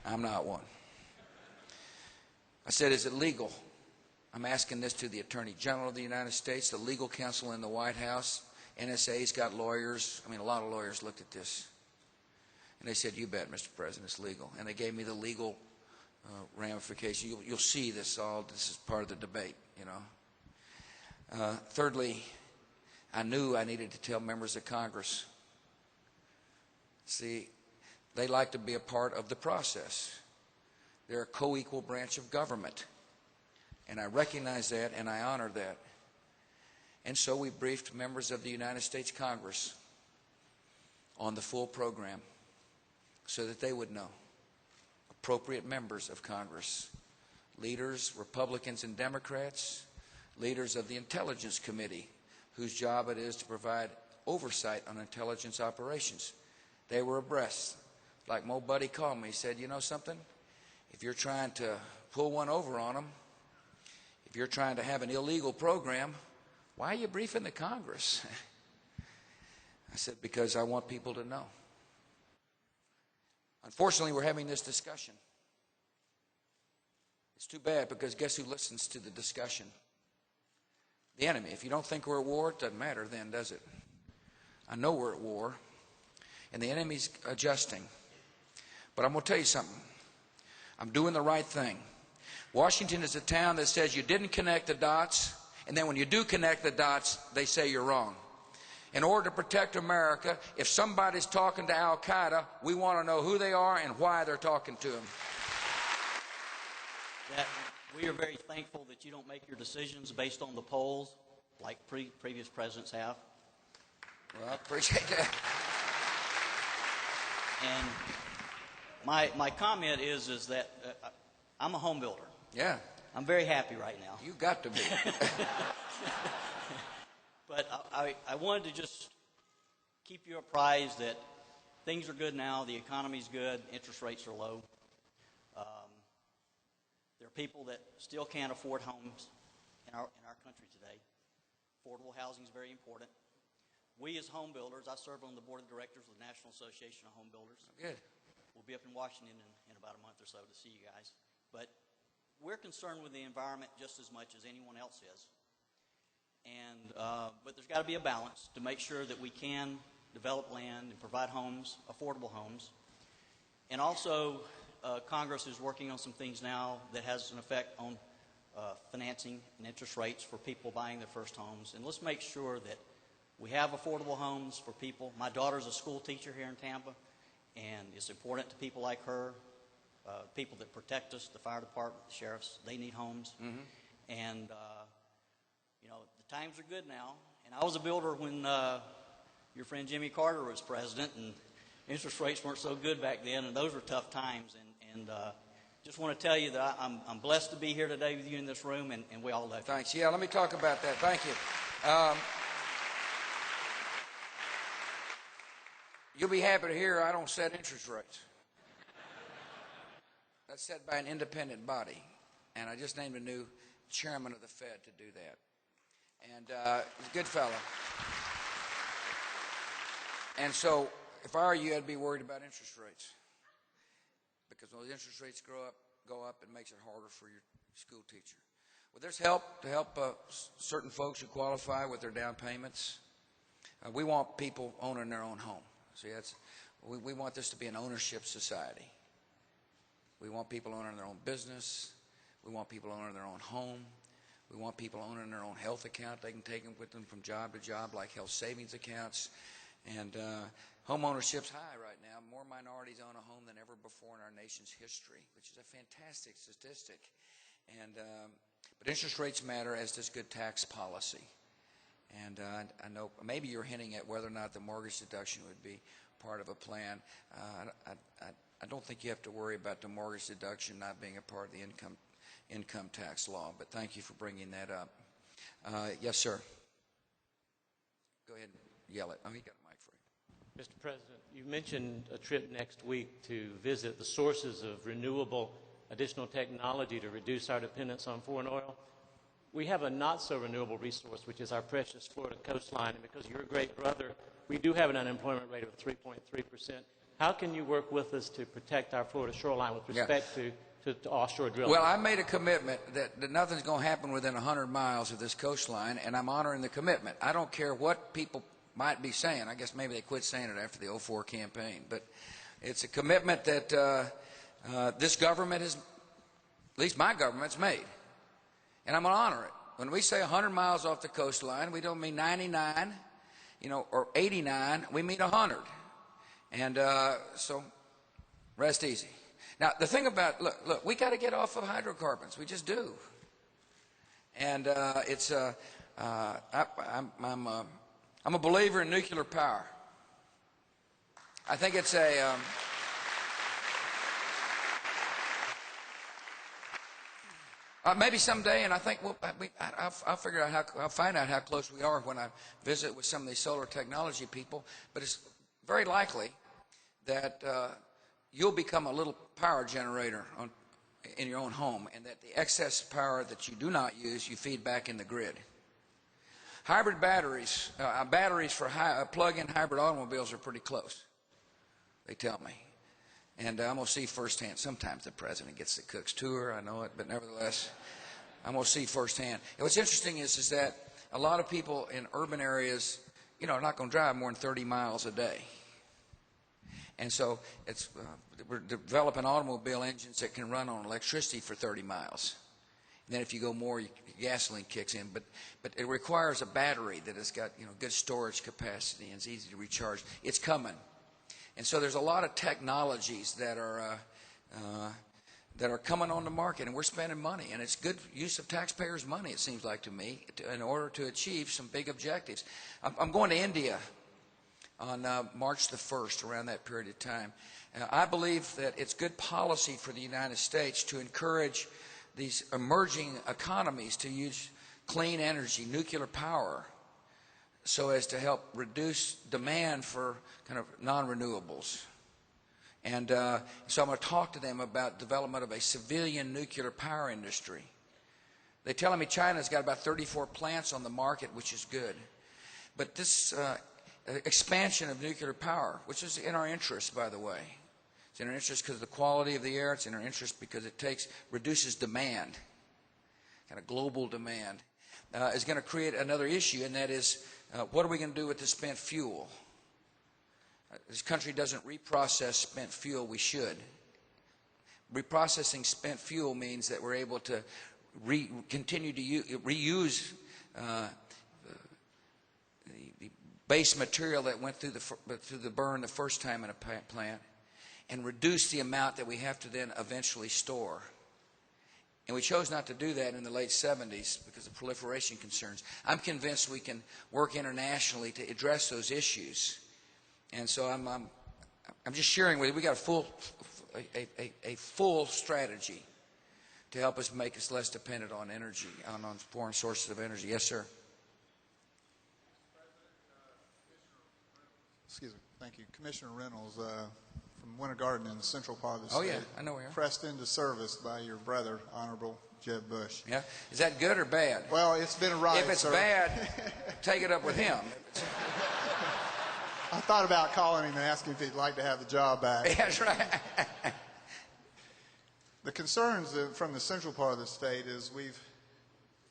I'm not one. I said, is it legal? I'm asking this to the Attorney General of the United States, the legal counsel in the White House. NSA's got lawyers. I mean, a lot of lawyers looked at this. And they said, you bet, Mr. President, it's legal. And they gave me the legal ramification. You'll see this all. This is part of the debate, you know. Thirdly, I knew I needed to tell members of Congress. See, they like to be a part of the process. They're a co-equal branch of government. And I recognize that and I honor that. And so we briefed members of the United States Congress on the full program so that they would know. Appropriate members of Congress, leaders, Republicans and Democrats, leaders of the Intelligence Committee, whose job it is to provide oversight on intelligence operations. They were abreast. Like my buddy called me, he said, you know something? If you're trying to pull one over on them, if you're trying to have an illegal program, why are you briefing the Congress? I said, because I want people to know. Unfortunately, we're having this discussion. It's too bad, because guess who listens to the discussion? The enemy. If you don't think we're at war, it doesn't matter then, does it? I know we're at war, and the enemy's adjusting. But I'm going to tell you something. I'm doing the right thing. Washington is a town that says you didn't connect the dots, and then when you do connect the dots, they say you're wrong. In order to protect America, if somebody's talking to Al-Qaeda, we want to know who they are and why they're talking to them. We are very thankful that you don't make your decisions based on the polls like previous presidents have. Well, I appreciate that. And my comment is that I'm a home builder. Yeah. I'm very happy right now. You got to be. But I wanted to just keep you apprised that things are good now. The economy's good. Interest rates are low. There are people that still can't afford homes in our country today. Affordable housing is very important. We as home builders, I serve on the board of directors of the National Association of Home Builders. Good. We'll be up in Washington in about a month or so to see you guys. But we're concerned with the environment just as much as anyone else is. And but there's got to be a balance to make sure that we can develop land and provide homes, affordable homes. And also, Congress is working on some things now that has an effect on financing and interest rates for people buying their first homes. And let's make sure that we have affordable homes for people. My daughter's a school teacher here in Tampa, and it's important to people like her, people that protect us, the fire department, the sheriffs. They need homes. Mm-hmm. And, you know, the times are good now. And I was a builder when your friend Jimmy Carter was president, and interest rates weren't so good back then, and those were tough times. And just want to tell you that I'm blessed to be here today with you in this room, and we all love you. Thanks. Yeah, let me talk about that. Thank you. You'll be happy to hear I don't set interest rates. That's set by an independent body, and I just named a new chairman of the Fed to do that. And he's a good fellow. And so, if I were you, I'd be worried about interest rates. Because when those interest rates go up, it makes it harder for your school teacher. Well, there's help to help certain folks who qualify with their down payments. We want people owning their own home. See, we want this to be an ownership society. We want people owning their own business. We want people owning their own home. We want people owning their own health account. They can take them with them from job to job, like health savings accounts. And home ownership's high right now. More minorities own a home than ever before in our nation's history, which is a fantastic statistic. And but interest rates matter, as does good tax policy. And I know maybe you're hinting at whether or not the mortgage deduction would be part of a plan. I don't think you have to worry about the mortgage deduction not being a part of the income tax law. But thank you for bringing that up. Yes, sir. Go ahead and yell it. Oh, he got a mic for you. Mr. President, you mentioned a trip next week to visit the sources of renewable additional technology to reduce our dependence on foreign oil. We have a not-so-renewable resource, which is our precious Florida coastline, and because you're a great brother, we do have an unemployment rate of 3.3%. How can you work with us to protect our Florida shoreline with respect to offshore drilling? Well, I made a commitment that nothing's going to happen within 100 miles of this coastline, and I'm honoring the commitment. I don't care what people might be saying. I guess maybe they quit saying it after the 2004 campaign. But it's a commitment that this government has, at least my government's made. And I'm going to honor it. When we say 100 miles off the coastline, we don't mean 99, or 89. We mean 100. And so rest easy. Now, the thing about, look, we got to get off of hydrocarbons. We just do. And I'm a believer in nuclear power. I think it's maybe someday, and I think I'll figure out I'll find out how close we are when I visit with some of these solar technology people. But it's very likely that you'll become a little power generator in your own home, and that the excess power that you do not use, you feed back in the grid. Hybrid batteries, batteries for plug-in hybrid automobiles are pretty close, they tell me. And I'm going to see firsthand. Sometimes the president gets the cook's tour, I know it, but nevertheless, I'm going to see firsthand. And what's interesting is that a lot of people in urban areas, are not going to drive more than 30 miles a day. And so we're developing automobile engines that can run on electricity for 30 miles. And then if you go more, gasoline kicks in. But it requires a battery that has got good storage capacity and is easy to recharge. It's coming. And so there's a lot of technologies that are coming on the market, and we're spending money. And it's good use of taxpayers' money, it seems like to me, in order to achieve some big objectives. I'm going to India on March the 1st, around that period of time. I believe that it's good policy for the United States to encourage these emerging economies to use clean energy, nuclear power, so as to help reduce demand for kind of non-renewables. And so I'm going to talk to them about development of a civilian nuclear power industry. They're telling me China's got about 34 plants on the market, which is good. But this expansion of nuclear power, which is in our interest, by the way. It's in our interest because of the quality of the air. It's in our interest because it reduces demand, kind of global demand, is going to create another issue, and that is, what are we going to do with the spent fuel? This country doesn't reprocess spent fuel. We should. Reprocessing spent fuel means that we're able to continue to reuse the base material that went through the burn the first time in a plant, and reduce the amount that we have to then eventually store. And we chose not to do that in the late 70s because of proliferation concerns. I'm convinced we can work internationally to address those issues. And so I'm just sharing with you, we got a full strategy to help us make us less dependent on energy, on foreign sources of energy. Yes, sir. Excuse me. Thank you. Commissioner Reynolds from Winter Garden in the central part of the state. Oh, yeah. I know where you are. Pressed into service by your brother, Honorable Jeb Bush. Yeah. Is that good or bad? Well, it's been a ride, If it's sir. bad, take it up with him. I thought about calling him and asking if he'd like to have the job back. Yeah, that's right. The concerns from the central part of the state is we've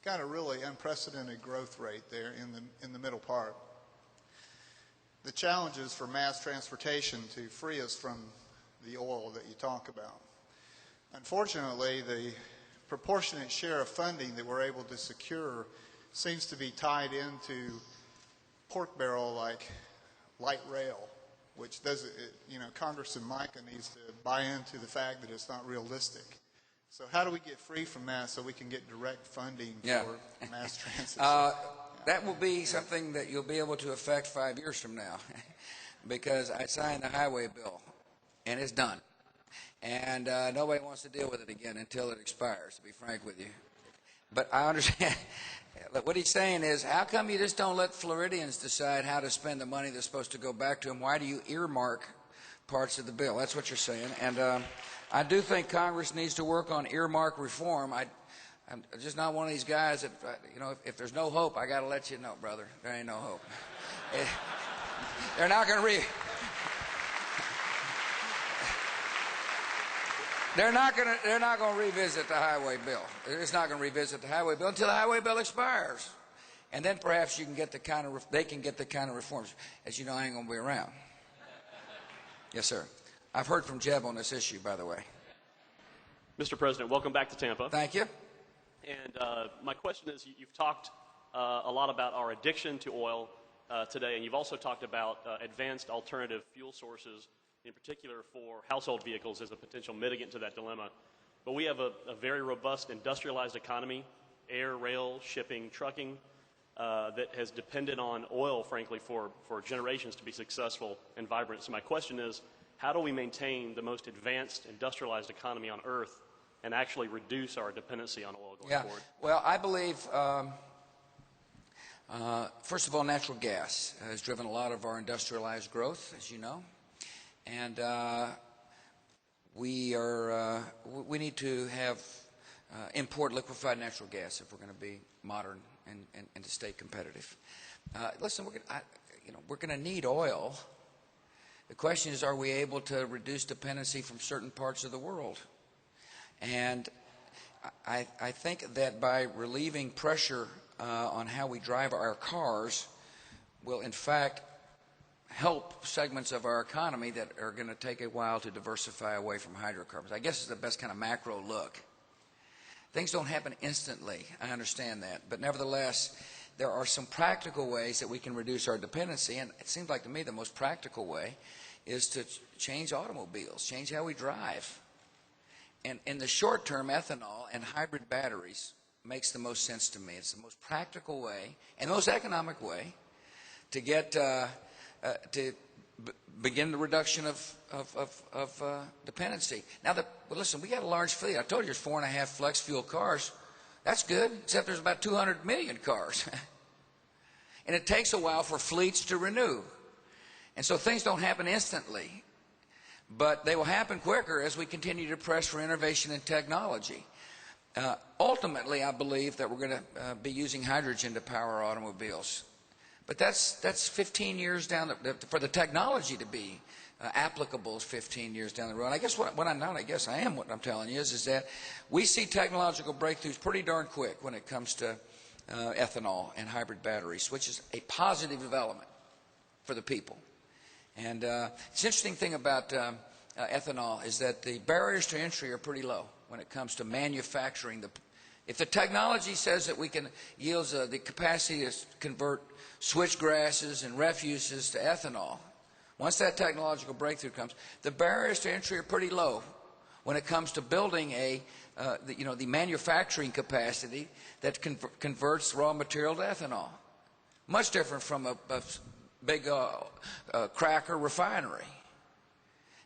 got a really unprecedented growth rate there in the middle part. The challenges for mass transportation to free us from the oil that you talk about. Unfortunately, the proportionate share of funding that we're able to secure seems to be tied into pork barrel like light rail, which doesn't, Congressman Micah needs to buy into the fact that it's not realistic. So how do we get free from that so we can get direct funding for mass transit? That will be something that you'll be able to affect 5 years from now because I signed the highway bill, and it's done. And nobody wants to deal with it again until it expires, to be frank with you. But I understand. What he's saying is, how come you just don't let Floridians decide how to spend the money that's supposed to go back to them? Why do you earmark parts of the bill? That's what you're saying. And I do think Congress needs to work on earmark reform. I'm just not one of these guys that, if there's no hope, I got to let you know, brother. There ain't no hope. They're not going to They're not going to revisit the highway bill. It's not going to revisit the highway bill until the highway bill expires, and then perhaps you can get they can get the kind of reforms. As you know, I ain't going to be around. Yes, sir. I've heard from Jeb on this issue, by the way. Mr. President, welcome back to Tampa. Thank you. And my question is, you've talked a lot about our addiction to oil today, and you've also talked about advanced alternative fuel sources, in particular for household vehicles, as a potential mitigant to that dilemma. But we have a very robust industrialized economy, air, rail, shipping, trucking, that has depended on oil, frankly, for generations to be successful and vibrant. So my question is, how do we maintain the most advanced industrialized economy on Earth and actually reduce our dependency on oil going forward? Well, I believe, first of all, natural gas has driven a lot of our industrialized growth, as you know. And we need to have import liquefied natural gas if we're going to be modern and to stay competitive. Listen, we're going to need oil. The question is, are we able to reduce dependency from certain parts of the world? And I think that by relieving pressure on how we drive our cars will, in fact, help segments of our economy that are going to take a while to diversify away from hydrocarbons. I guess it's the best kind of macro look. Things don't happen instantly. I understand that. But nevertheless, there are some practical ways that we can reduce our dependency. And it seems like to me the most practical way is to change automobiles, change how we drive. And in the short term, ethanol and hybrid batteries makes the most sense to me. It's the most practical way and the most economic way to get begin the reduction of dependency. Now, listen, we got a large fleet. I told you there's 4.5 flex fuel cars. That's good, except there's about 200 million cars. And it takes a while for fleets to renew. And so things don't happen instantly, but they will happen quicker as we continue to press for innovation and technology. Ultimately, I believe that we're going to be using hydrogen to power our automobiles. But that's 15 years down for the technology to be applicable is 15 years down the road. And I guess what I'm telling you is that we see technological breakthroughs pretty darn quick when it comes to ethanol and hybrid batteries, which is a positive development for the people. And it's an interesting thing about ethanol is that the barriers to entry are pretty low when it comes to manufacturing. If the technology says that we can yield the capacity to convert switchgrasses and refuses to ethanol, once that technological breakthrough comes, the barriers to entry are pretty low when it comes to building the manufacturing capacity that converts raw material to ethanol. Much different from a big cracker refinery.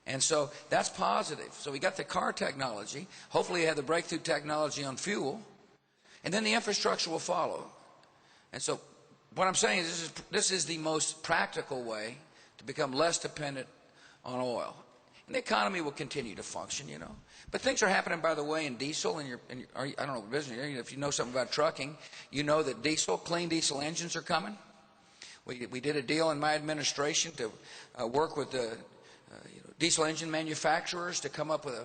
And so that's positive. So we got the car technology. Hopefully you have the breakthrough technology on fuel. And then the infrastructure will follow. And so what I'm saying is this is the most practical way to become less dependent on oil. And the economy will continue to function, you know. But things are happening, by the way, in diesel. I don't know, business. If you know something about trucking, you know that clean diesel engines are coming. We did a deal in my administration to work with the diesel engine manufacturers to come up with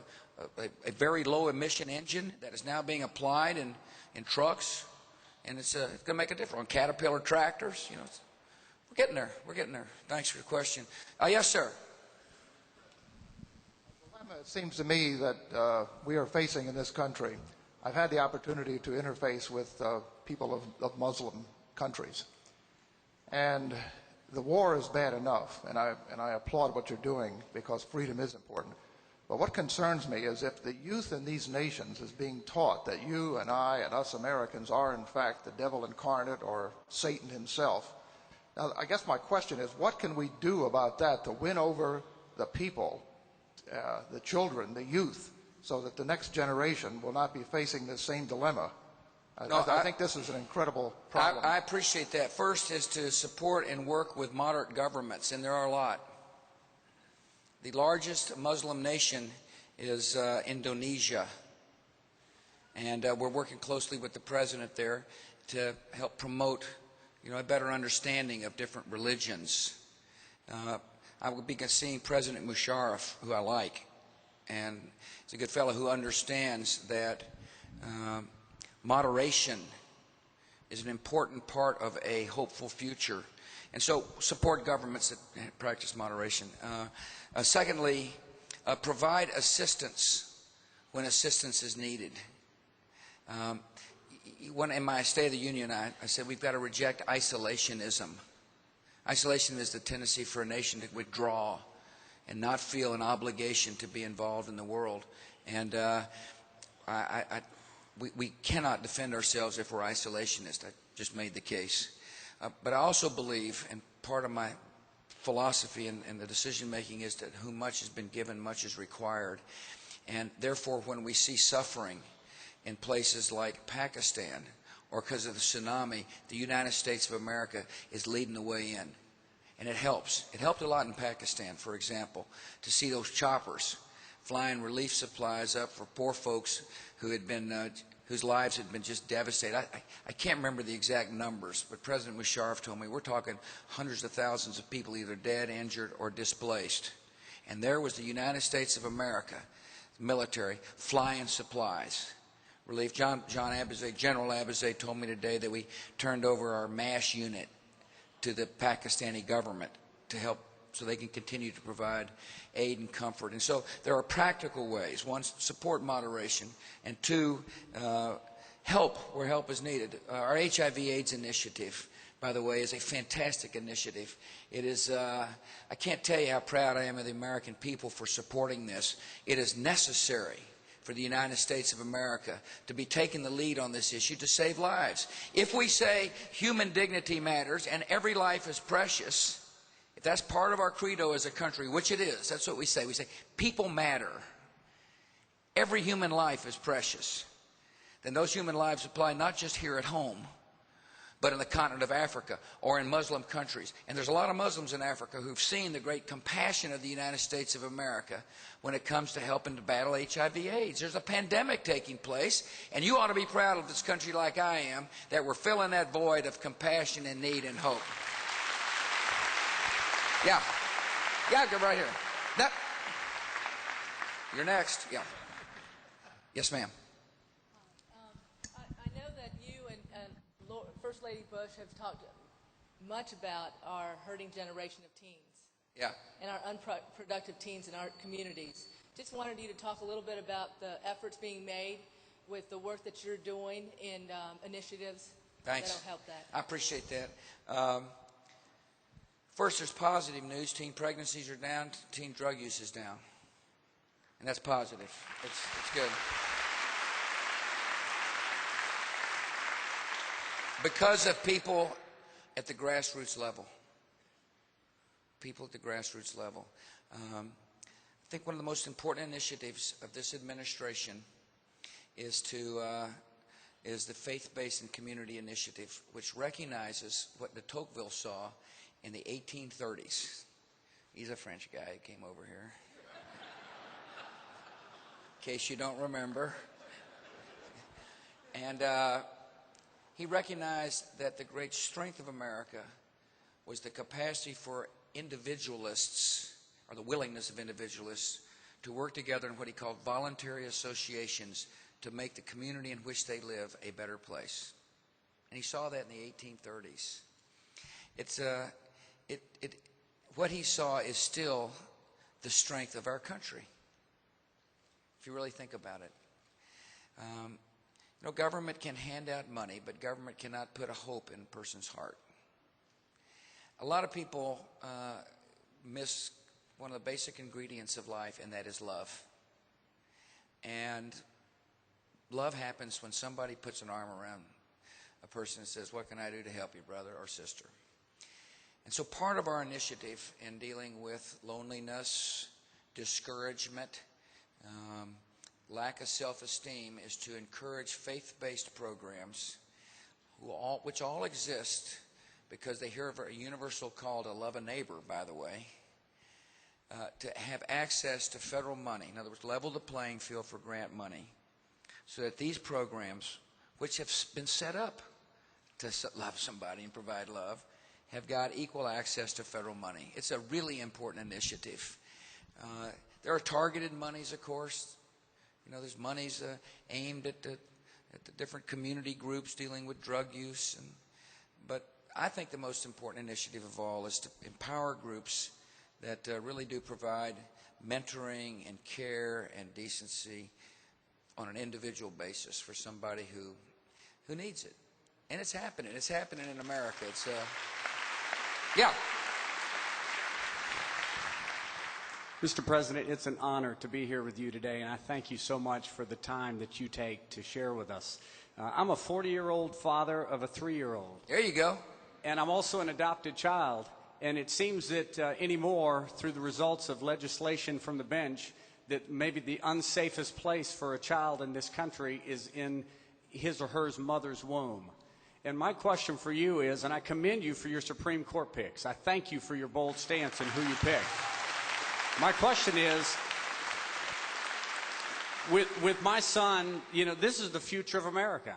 a very low emission engine that is now being applied in trucks, and it's going to make a difference on Caterpillar tractors. You know, we're getting there. We're getting there. Thanks for your question. Yes, sir. It seems to me that we are facing in this country. I've had the opportunity to interface with people of Muslim countries, and the war is bad enough, and I applaud what you're doing because freedom is important. But what concerns me is if the youth in these nations is being taught that you and I and us Americans are in fact the devil incarnate or Satan himself. Now, I guess my question is, what can we do about that to win over the people, the children, the youth, so that the next generation will not be facing this same dilemma? I think this is an incredible problem. I appreciate that. First is to support and work with moderate governments, and there are a lot. The largest Muslim nation is Indonesia. And we're working closely with the president there to help promote, a better understanding of different religions. I will be seeing President Musharraf, who I like, and he's a good fellow who understands that moderation is an important part of a hopeful future. And so support governments that practice moderation. Secondly, provide assistance when assistance is needed. In my State of the Union, I said we've got to reject isolationism. Isolation is the tendency for a nation to withdraw and not feel an obligation to be involved in the world. And we cannot defend ourselves if we're isolationist. I just made the case. But I also believe, and part of my philosophy in the decision-making is that whom much has been given, much is required. And therefore, when we see suffering in places like Pakistan, or because of the tsunami, the United States of America is leading the way in. And it helps. It helped a lot in Pakistan, for example, to see those choppers flying relief supplies up for poor folks who had been, whose lives had been just devastated. I can't remember the exact numbers, but President Musharraf told me we're talking hundreds of thousands of people either dead, injured, or displaced. And there was the United States of America, military, flying supplies. Relief. General Abizay told me today that we turned over our MASH unit to the Pakistani government to help so they can continue to provide aid and comfort. And so there are practical ways. One, support moderation, and two, help where help is needed. Our HIV/AIDS initiative, by the way, is a fantastic initiative. It is, I can't tell you how proud I am of the American people for supporting this. It is necessary for the United States of America to be taking the lead on this issue to save lives. If we say human dignity matters and every life is precious, if that's part of our credo as a country, which it is, that's what we say. We say people matter. Every human life is precious. Then those human lives apply not just here at home, but in the continent of Africa or in Muslim countries. And there's a lot of Muslims in Africa who've seen the great compassion of the United States of America when it comes to helping to battle HIV/AIDS. There's a pandemic taking place, and you ought to be proud of this country like I am, that we're filling that void of compassion and need and hope. Yeah. Yeah, go right here. You're next. Yeah. Yes, ma'am. I know that you and First Lady Bush have talked much about our hurting generation of teens. Yeah. And our unproductive teens in our communities. Just wanted you to talk a little bit about the efforts being made with the work that you're doing in initiatives Thanks. that'll help that. I appreciate that. First, there's positive news. Teen pregnancies are down. Teen drug use is down. And that's positive. It's good. Because of people at the grassroots level. People at the grassroots level. I think one of the most important initiatives of this administration is the Faith-Based and Community Initiative, which recognizes what de Tocqueville saw in the 1830s. He's a French guy who came over here. In case you don't remember. And he recognized that the great strength of America was the capacity for individualists, or the willingness of individualists, to work together in what he called voluntary associations to make the community in which they live a better place. And he saw that in the 1830s. What he saw is still the strength of our country, if you really think about it. Government can hand out money, but government cannot put a hope in a person's heart. A lot of people miss one of the basic ingredients of life, and that is love. And love happens when somebody puts an arm around a person and says, "What can I do to help you, brother or sister?" And so part of our initiative in dealing with loneliness, discouragement, lack of self-esteem is to encourage faith-based programs which all exist because they hear of a universal call to love a neighbor, by the way, to have access to federal money. In other words, level the playing field for grant money so that these programs, which have been set up to love somebody and provide love, have got equal access to federal money. It's a really important initiative. There are targeted monies, of course. You know, there's monies aimed at the different community groups dealing with drug use. But I think the most important initiative of all is to empower groups that really do provide mentoring and care and decency on an individual basis for somebody who needs it. And it's happening. It's happening in America. It's yeah. Mr. President, it's an honor to be here with you today, and I thank you so much for the time that you take to share with us. I'm a 40-year-old father of a 3-year-old. There you go. And I'm also an adopted child. And it seems that anymore, through the results of legislation from the bench, that maybe the unsafest place for a child in this country is in his or her mother's womb. And my question for you is, and I commend you for your Supreme Court picks. I thank you for your bold stance and who you picked. My question is, with my son, you know, this is the future of America.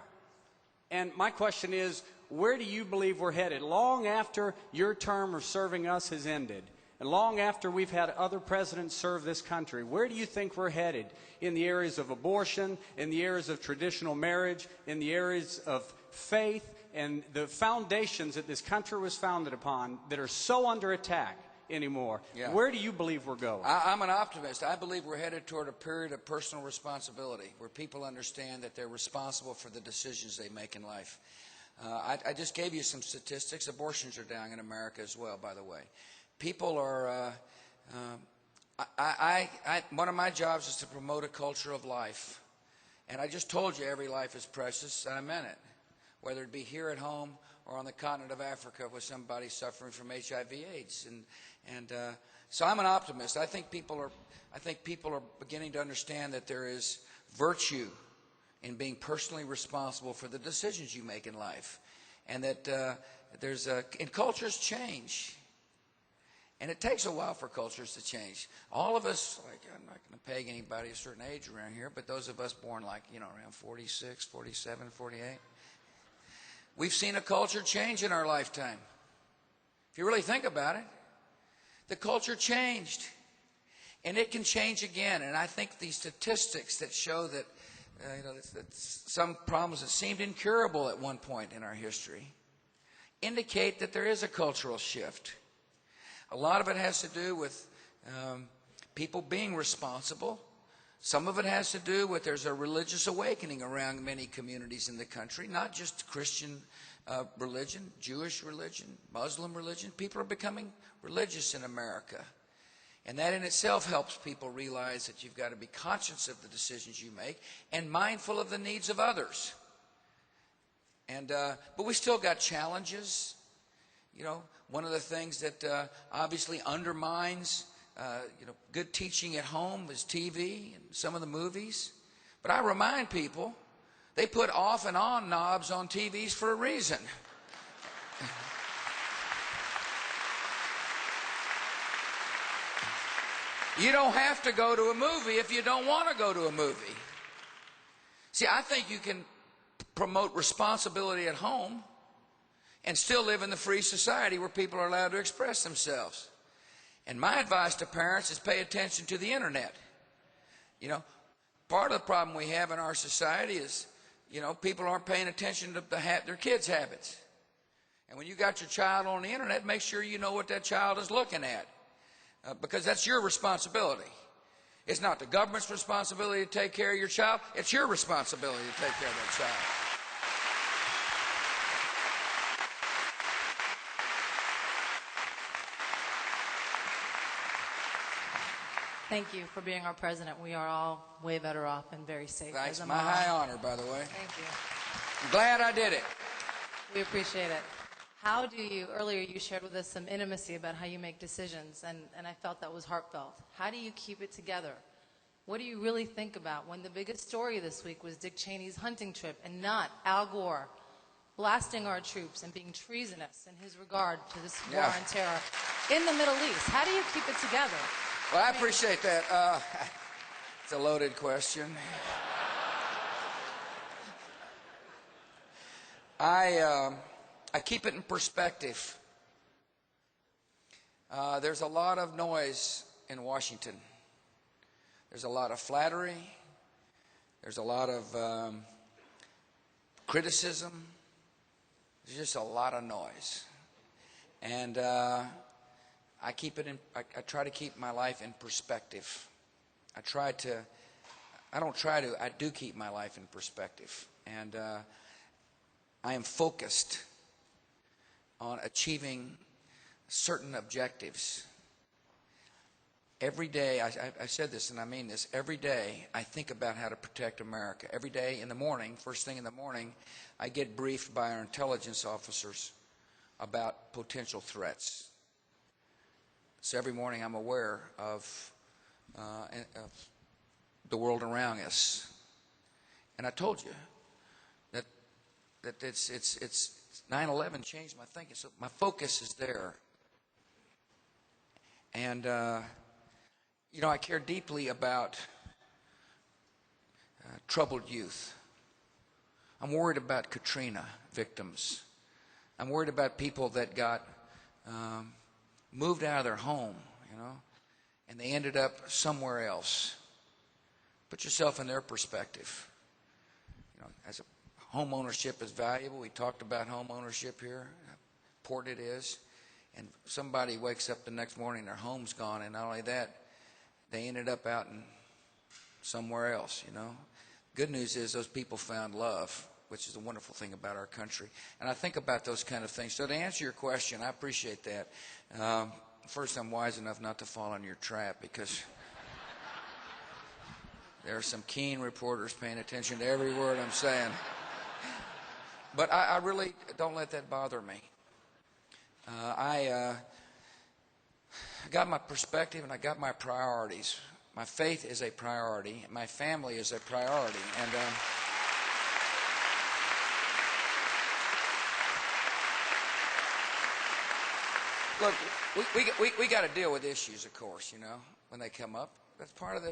And my question is, where do you believe we're headed? Long after your term of serving us has ended, and long after we've had other presidents serve this country, where do you think we're headed in the areas of abortion, in the areas of traditional marriage, in the areas of faith, and the foundations that this country was founded upon that are so under attack anymore? Yeah. Where do you believe we're going? I'm an optimist. I believe we're headed toward a period of personal responsibility where people understand that they're responsible for the decisions they make in life. I just gave you some statistics. Abortions are down in America as well, by the way. People are, one of my jobs is to promote a culture of life. And I just told you every life is precious, and I meant it. Whether it be here at home or on the continent of Africa with somebody suffering from HIV/AIDS. So I'm an optimist. I think people are beginning to understand that there is virtue in being personally responsible for the decisions you make in life, and that and cultures change, and it takes a while for cultures to change. All of us, like, I'm not going to peg anybody a certain age around here, but those of us born like, you know, around 46, 47, 48. We've seen a culture change in our lifetime. If you really think about it, the culture changed. And it can change again. And I think these statistics that show that, that some problems that seemed incurable at one point in our history indicate that there is a cultural shift. A lot of it has to do with people being responsible. Some of it has to do with there's a religious awakening around many communities in the country, not just Christian religion, Jewish religion, Muslim religion. People are becoming religious in America. And that in itself helps people realize that you've got to be conscious of the decisions you make and mindful of the needs of others. But we still got challenges. You know, one of the things that obviously undermines good teaching at home is TV and some of the movies. But I remind people, they put off and on knobs on TVs for a reason. You don't have to go to a movie if you don't want to go to a movie. See, I think you can promote responsibility at home and still live in the free society where people are allowed to express themselves. And my advice to parents is pay attention to the internet. You know, part of the problem we have in our society is, people aren't paying attention to their kids' habits. And when you got your child on the internet, make sure you know what that child is looking at. Because that's your responsibility. It's not the government's responsibility to take care of your child. It's your responsibility to take care of that child. Thank you for being our president. We are all way better off and very safe. Thanks. My high honor, by the way. Thank you. I'm glad I did it. We appreciate it. How do you, earlier you shared with us some intimacy about how you make decisions, and I felt that was heartfelt. How do you keep it together? What do you really think about when the biggest story this week was Dick Cheney's hunting trip and not Al Gore blasting our troops and being treasonous in his regard to this war on terror in the Middle East? How do you keep it together? Well, I appreciate that. It's a loaded question. I keep it in perspective. There's a lot of noise in Washington. There's a lot of flattery. There's a lot of criticism. There's just a lot of noise. And I try to keep my life in perspective. I do keep my life in perspective. And I am focused on achieving certain objectives. Every day, I said this and I mean this, every day I think about how to protect America. Every day in the morning, first thing in the morning, I get briefed by our intelligence officers about potential threats. So every morning I'm aware of the world around us. And I told you that it's 9/11 changed my thinking. So my focus is there. And I care deeply about troubled youth. I'm worried about Katrina victims. I'm worried about people that got moved out of their home, and they ended up somewhere else. Put yourself in their perspective. As home ownership is valuable. We talked about home ownership here, how important it is. And somebody wakes up the next morning, their home's gone, and not only that, they ended up out in somewhere else, Good news is those people found love, which is a wonderful thing about our country. And I think about those kind of things. So to answer your question, I appreciate that. First, I'm wise enough not to fall in your trap because there are some keen reporters paying attention to every word I'm saying. But I really don't let that bother me. I got my perspective and I got my priorities. My faith is a priority. My family is a priority. And look, we got to deal with issues, of course, when they come up. That's part of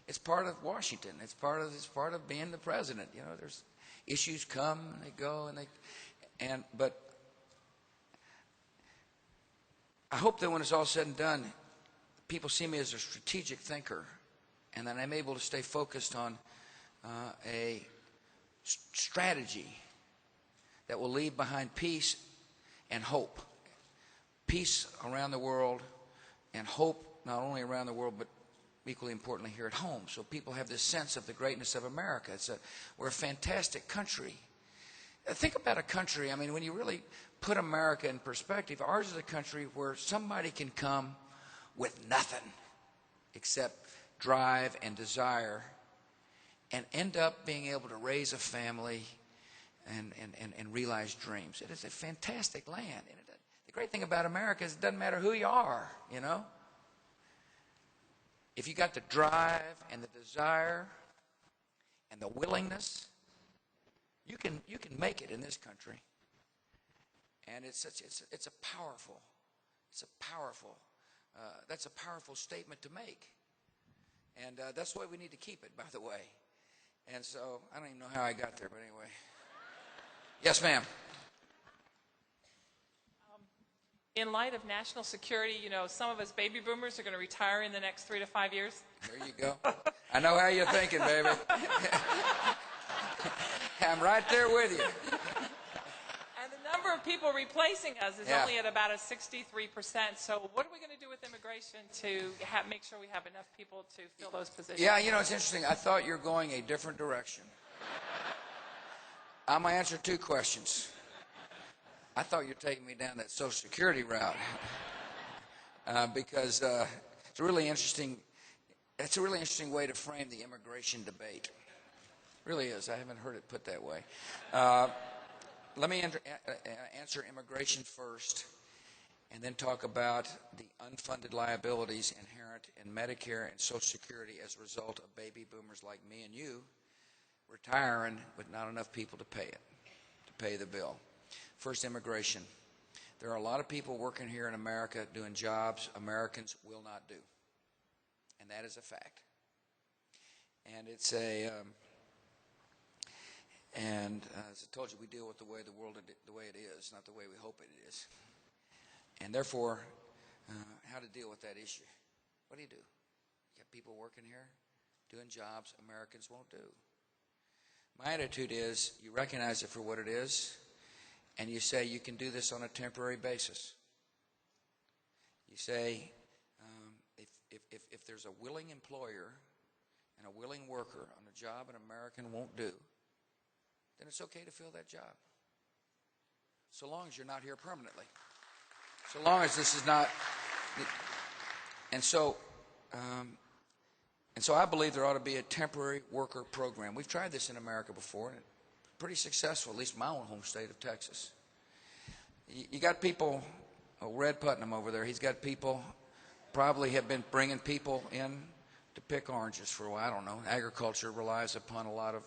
it's part of Washington. It's part of being the president. There's issues come and they go but I hope that when it's all said and done, people see me as a strategic thinker, and that I'm able to stay focused on a strategy that will leave behind peace and hope. Peace around the world and hope not only around the world, but equally importantly here at home. So people have this sense of the greatness of America. We're a fantastic country. Think about a country, when you really put America in perspective, ours is a country where somebody can come with nothing except drive and desire and end up being able to raise a family and realize dreams. It is a fantastic land. And the great thing about America is it doesn't matter who you are, If you got the drive and the desire and the willingness, you can make it in this country. And it's a powerful that's a powerful statement to make. And that's why we need to keep it, by the way. And so I don't even know how I got there, but anyway. Yes, ma'am. In light of national security, some of us baby boomers are going to retire in the next 3 to 5 years. There you go. I know how you're thinking, baby. I'm right there with you. And the number of people replacing us is only at about a 63%. So what are we going to do with immigration to make sure we have enough people to fill those positions? Yeah, it's interesting. I thought you were going a different direction. I'm going to answer 2 questions. I thought you were taking me down that Social Security route because it's a really interesting way to frame the immigration debate. It really is. I haven't heard it put that way. Let me answer immigration first and then talk about the unfunded liabilities inherent in Medicare and Social Security as a result of baby boomers like me and you retiring with not enough people to pay the bill. First, immigration. There are a lot of people working here in America doing jobs Americans will not do. And that is a fact. And And as I told you, we deal with the way the world, the way it is, not the way we hope it is. And therefore, how to deal with that issue. What do? You got people working here, doing jobs Americans won't do. My attitude is you recognize it for what it is, and you say you can do this on a temporary basis. You say if there's a willing employer and a willing worker on a job an American won't do, then it's okay to fill that job. So long as you're not here permanently. So long as this is not... And so I believe there ought to be a temporary worker program. We've tried this in America before, and it's pretty successful, at least in my own home state of Texas. You got people, Red Putnam over there, he's got people, probably have been bringing people in to pick oranges for a while. I don't know. Agriculture relies upon a lot of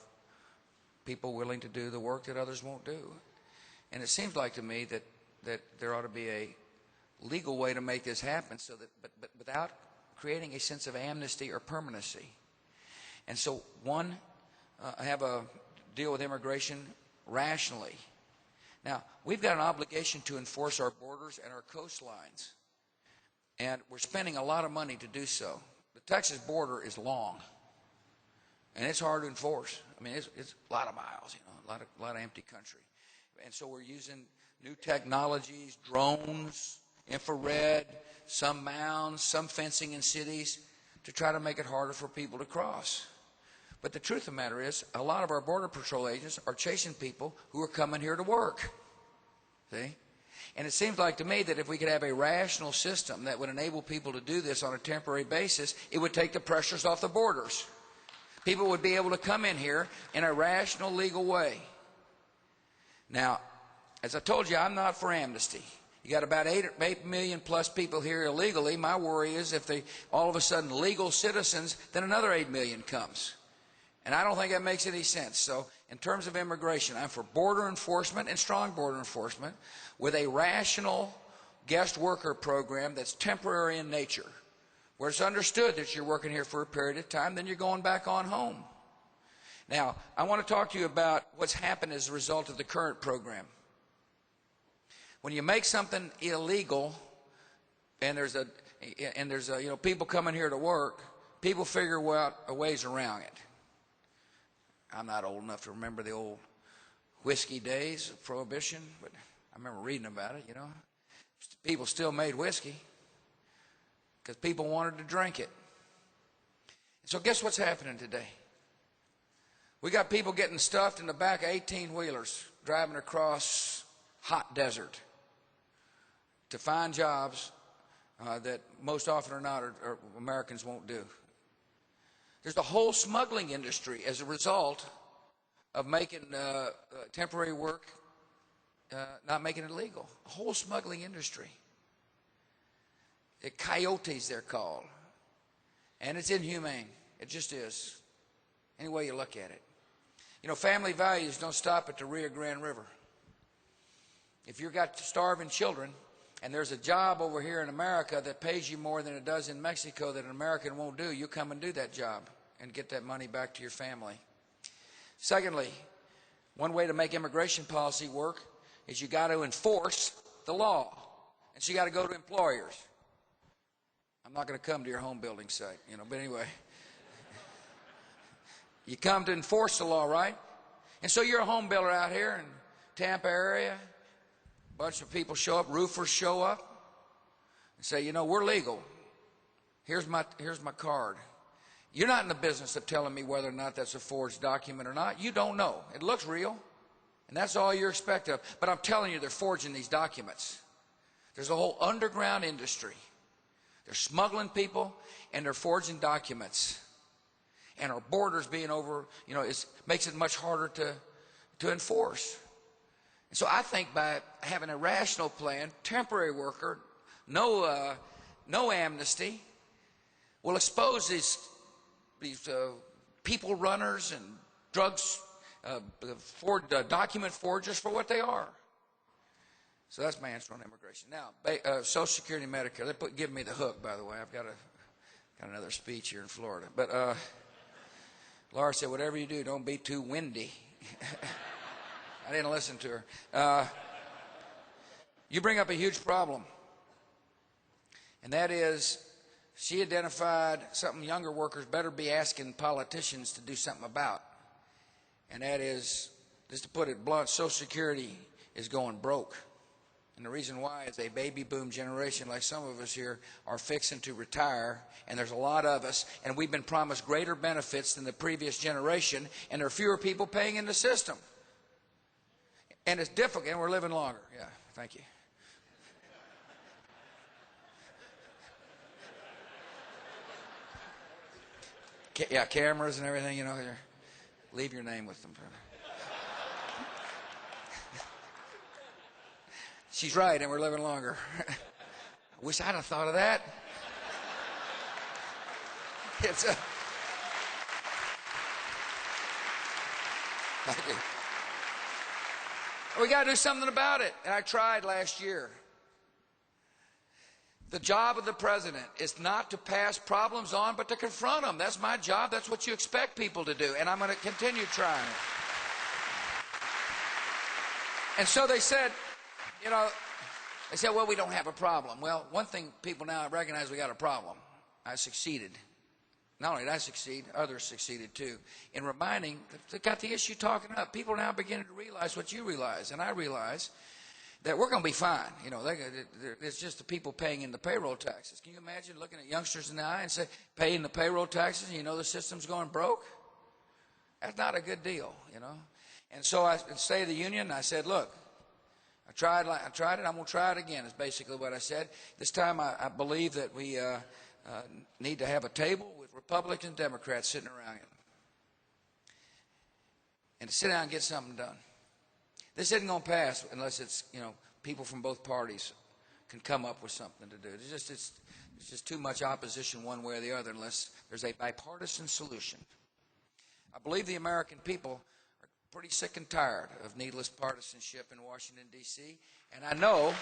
people willing to do the work that others won't do. And it seems like to me that there ought to be a legal way to make this happen, so that, but without creating a sense of amnesty or permanency. And so, one, have a deal with immigration rationally. Now, we've got an obligation to enforce our borders and our coastlines, and we're spending a lot of money to do so. The Texas border is long, and it's hard to enforce. I mean, it's a lot of miles, you know, a lot of empty country. And so we're using new technologies, drones, infrared, some mounds, some fencing in cities to try to make it harder for people to cross. But the truth of the matter is, a lot of our Border Patrol agents are chasing people who are coming here to work. See? And it seems like to me that if we could have a rational system that would enable people to do this on a temporary basis, it would take the pressures off the borders. People would be able to come in here in a rational, legal way. Now, as I told you, I'm not for amnesty. You got about 8 million plus people here illegally. My worry is if they all of a sudden legal citizens, then another 8 million comes. And I don't think that makes any sense. So in terms of immigration, I'm for border enforcement and strong border enforcement with a rational guest worker program that's temporary in nature, where it's understood that you're working here for a period of time, then you're going back on home. Now, I want to talk to you about what's happened as a result of the current program. When you make something illegal, and there's people coming here to work, people figure out ways around it. I'm not old enough to remember the old whiskey days of Prohibition, but I remember reading about it, you know. People still made whiskey because people wanted to drink it. So guess what's happening today? We got people getting stuffed in the back of 18-wheelers, driving across hot desert to find jobs that most often or not or Americans won't do. There's a whole smuggling industry as a result of making temporary work, not making it legal. A whole smuggling industry. The coyotes, they're called. And it's inhumane. It just is. Any way you look at it. You know, family values don't stop at the Rio Grande River. If you've got starving children, and there's a job over here in America that pays you more than it does in Mexico that an American won't do, you come and do that job and get that money back to your family. Secondly, one way to make immigration policy work is you got to enforce the law. And so you got to go to employers. I'm not going to come to your home building site, you know, but anyway. You come to enforce the law, right? And so you're a home builder out here in Tampa area. A bunch of people show up, roofers show up and say, you know, we're legal. Here's my card. You're not in the business of telling me whether or not that's a forged document or not. You don't know. It looks real, and that's all you expect of. But I'm telling you, they're forging these documents. There's a whole underground industry. They're smuggling people, and they're forging documents. And our borders being over, you know, makes it much harder to enforce. And so I think by having a rational plan, temporary worker, no amnesty, will expose these people runners and drugs, document forgers for what they are. So that's my answer on immigration. Now, Social Security and Medicare. They give me the hook, by the way. I've got another speech here in Florida. But Laura said, whatever you do, don't be too windy. I didn't listen to her. You bring up a huge problem, and that is she identified something younger workers better be asking politicians to do something about, and that is, just to put it blunt, Social Security is going broke. And the reason why is a baby boom generation like some of us here are fixing to retire, and there's a lot of us, and we've been promised greater benefits than the previous generation, and there are fewer people paying in the system. And it's difficult, and we're living longer. Yeah, thank you. Yeah, cameras and everything, you know. Leave your name with them. She's right, and we're living longer. I wish I'd have thought of that. It's a... Thank you. We got to do something about it, and I tried last year. The job of the president is not to pass problems on, but to confront them. That's my job. That's what you expect people to do, and I'm going to continue trying it. And so they said, you know, they said, well, we don't have a problem. Well, one thing people now recognize, we got a problem. I succeeded. Not only did I succeed, others succeeded too, in reminding, they got the issue talking up. People are now beginning to realize what you realize, and I realize that we're going to be fine. You know, it's just the people paying in the payroll taxes. Can you imagine looking at youngsters in the eye and say, paying the payroll taxes, and you know the system's going broke? That's not a good deal, you know. And so I, in State of the Union, I said, look, I tried it, I'm going to try it again, is basically what I said. This time I believe that we need to have a table with Republicans and Democrats sitting around it. And to sit down and get something done. This isn't going to pass unless it's, you know, people from both parties can come up with something to do. It's just too much opposition one way or the other unless there's a bipartisan solution. I believe the American people are pretty sick and tired of needless partisanship in Washington, D.C., and I know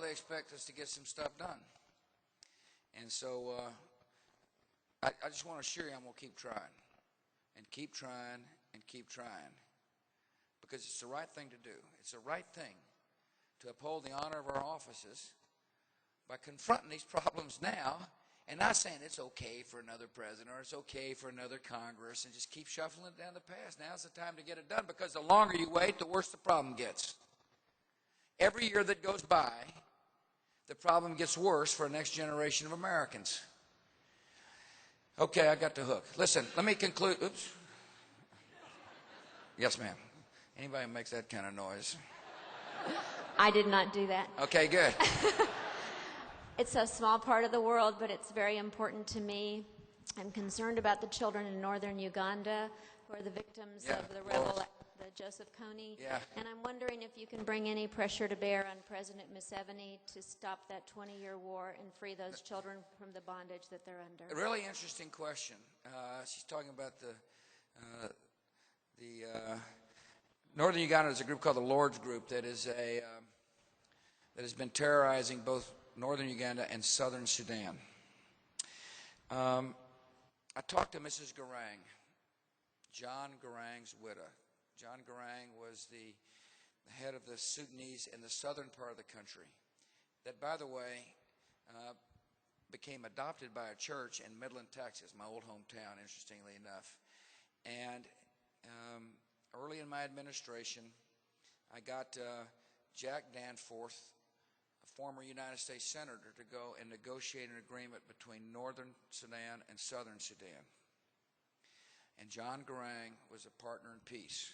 they expect us to get some stuff done. And so I just want to assure you I'm going to keep trying and keep trying and keep trying, because it's the right thing to do. It's the right thing to uphold the honor of our offices by confronting these problems now and not saying it's okay for another president or it's okay for another Congress and just keep shuffling it down the past. Now's the time to get it done, because the longer you wait, the worse the problem gets. Every year that goes by, the problem gets worse for the next generation of Americans. Okay, I got the hook. Listen, let me conclude. Oops. Yes, ma'am. Anybody who makes that kind of noise? I did not do that. Okay, good. It's a small part of the world, but it's very important to me. I'm concerned about the children in northern Uganda who are the victims of the rebel, the Joseph Kony. Yeah. And I'm wondering if you can bring any pressure to bear on President Museveni to stop that 20-year war and free those children from the bondage that they're under. A really interesting question. She's talking about the northern Uganda is a group called the Lord's Group that is that has been terrorizing both northern Uganda and southern Sudan. I talked to Mrs. Garang, John Garang's widow. John Garang was the head of the Sudanese in the southern part of the country that, by the way, became adopted by a church in Midland, Texas, my old hometown, interestingly enough. And early in my administration, I got Jack Danforth, a former United States Senator, to go and negotiate an agreement between northern Sudan and southern Sudan. And John Garang was a partner in peace.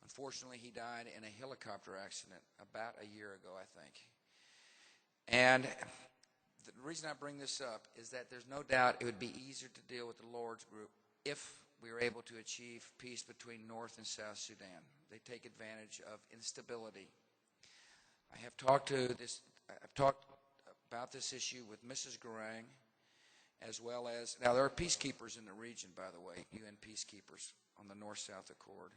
Unfortunately, he died in a helicopter accident about a year ago, I think. And the reason I bring this up is that there's no doubt it would be easier to deal with the Lord's Group if we were able to achieve peace between North and South Sudan. They take advantage of instability. I've talked about this issue with Mrs. Garang, as well as, now there are peacekeepers in the region, by the way, UN peacekeepers on the North-South Accord.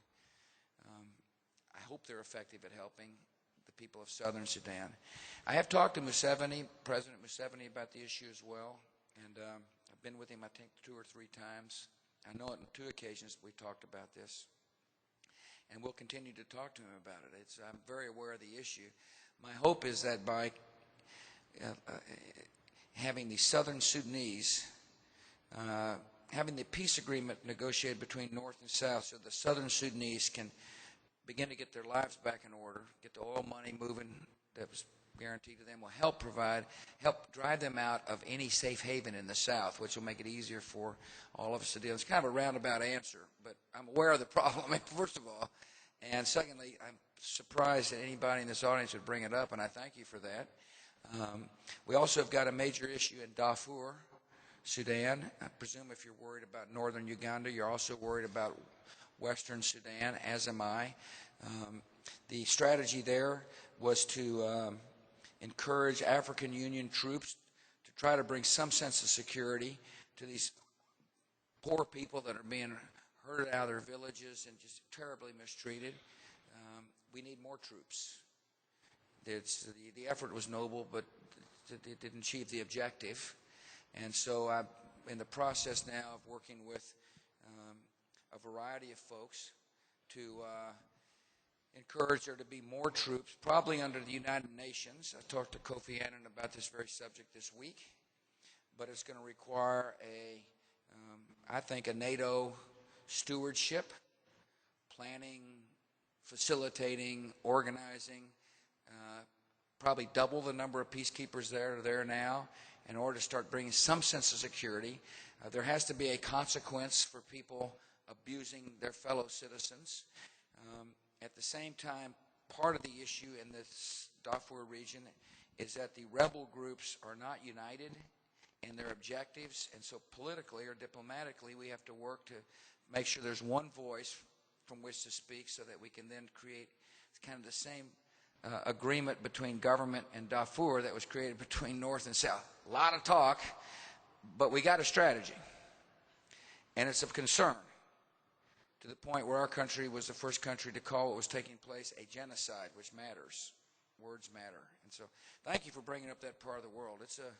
I hope they're effective at helping. the people of southern Sudan. I have talked to Museveni, President Museveni, about the issue as well, and I've been with him, I think, 2 or 3 times. I know on 2 occasions we talked about this, and we'll continue to talk to him about it. I'm very aware of the issue. My hope is that by having the southern Sudanese, having the peace agreement negotiated between North and South so the southern Sudanese can begin to get their lives back in order, get the oil money moving that was guaranteed to them, will help drive them out of any safe haven in the South, which will make it easier for all of us to deal. It's kind of a roundabout answer, but I'm aware of the problem, first of all. And secondly, I'm surprised that anybody in this audience would bring it up, and I thank you for that. We also have got a major issue in Darfur, Sudan. I presume if you're worried about northern Uganda, you're also worried about western Sudan, as am I. The strategy there was to encourage African Union troops to try to bring some sense of security to these poor people that are being herded out of their villages and just terribly mistreated. We need more troops. The effort was noble, but it didn't achieve the objective. And so I'm in the process now of working with a variety of folks to encourage there to be more troops, probably under the United Nations. I talked to Kofi Annan about this very subject this week, but it's going to require I think, a NATO stewardship, planning, facilitating, organizing, probably double the number of peacekeepers that are there now in order to start bringing some sense of security. There has to be a consequence for people abusing their fellow citizens. At the same time, part of the issue in this Darfur region is that the rebel groups are not united in their objectives, and so politically or diplomatically we have to work to make sure there's one voice from which to speak so that we can then create kind of the same agreement between government and Darfur that was created between North and South. A lot of talk, but we got a strategy, and it's of concern to the point where our country was the first country to call what was taking place a genocide, which matters. Words matter. And so thank you for bringing up that part of the world. It's a